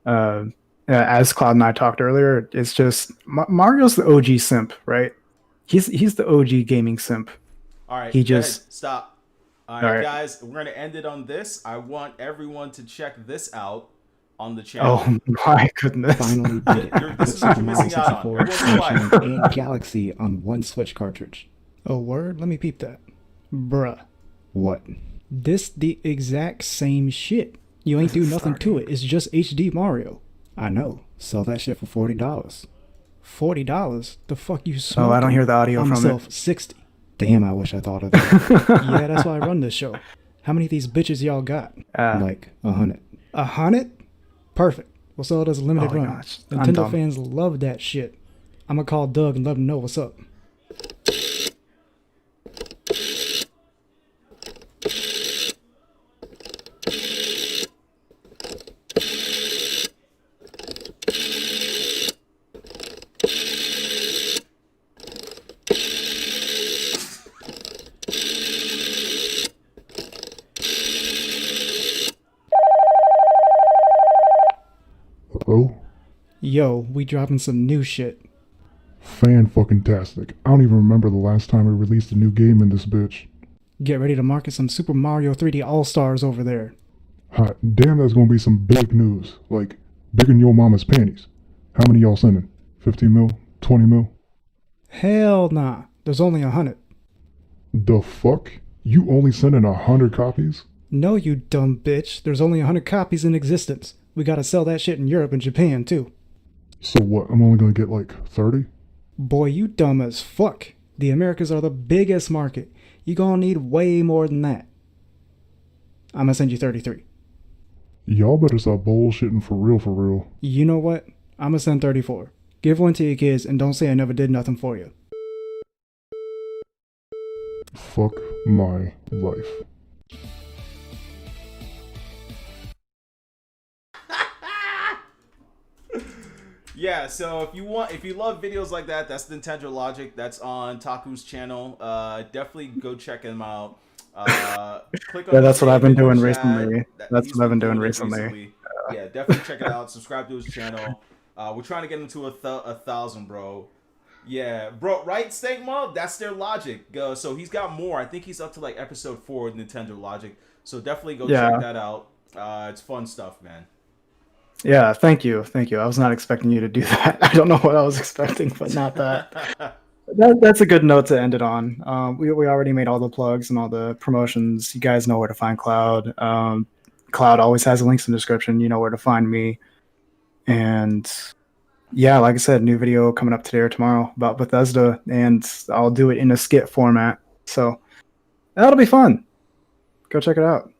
As Cloud and I talked earlier, it's just Mario's the OG simp, right? He's the OG gaming simp. All right, stop. All right, guys, we're gonna end it on this. I want everyone to check this out on the channel. Oh my goodness! Finally did it. This is what you're missing out on. Everyone's and Galaxy on one Switch cartridge. Oh, word? Let me peep that. Bruh. What? This the exact same shit. You ain't do nothing to it. It's just HD Mario. I know. Sell that shit for $40. $40? The fuck you smoking? Oh, I don't hear the audio from myself, it. 60. Damn, I wish I thought of that. Yeah, that's why I run this show. How many of these bitches y'all got? Like 100. 100? Perfect. We'll sell it as a limited run. Gosh, Nintendo fans love that shit. I'm gonna call Doug and let him know what's up. Hello? Yo, we dropping some new shit. Fan-fucking-tastic. I don't even remember the last time we released a new game in this bitch. Get ready to market some Super Mario 3D All-Stars over there. Hot damn, that's gonna be some big news. Like, bigger than your mama's panties. How many y'all sending? 15 mil? 20 mil? Hell nah. There's only 100. The fuck? You only sending 100 copies? No, you dumb bitch. There's only 100 copies in existence. We gotta sell that shit in Europe and Japan, too. So what, I'm only gonna get like 30? Boy, you dumb as fuck. The Americas are the biggest market. You gonna need way more than that. I'm gonna send you 33. Y'all better stop bullshitting for real, for real. You know what? I'm a son 34. Give one to your kids and don't say I never did nothing for you. Fuck my life. Yeah, so if you love videos like that, that's Nintendo Logic. That's on Taku's channel. Definitely go check him out. Click on Yeah, the that's what I've been name in doing the chat. recently. That's He's what I've been doing it recently. Yeah, definitely check it out. Subscribe to his channel. We're trying to get him to a 1,000, bro. Yeah, bro, right, Stigma? That's their logic. So he's got more. I think he's up to like episode 4 of Nintendo Logic. So definitely go check that out. It's fun stuff, man. Yeah, thank you. I was not expecting you to do that. I don't know what I was expecting, but not that. That's a good note to end it on. We already made all the plugs and all the promotions. You guys know where to find Cloud. Cloud always has links in the description. You know where to find me. And yeah, like I said, new video coming up today or tomorrow about Bethesda, and I'll do it in a skit format. So that'll be fun. Go check it out.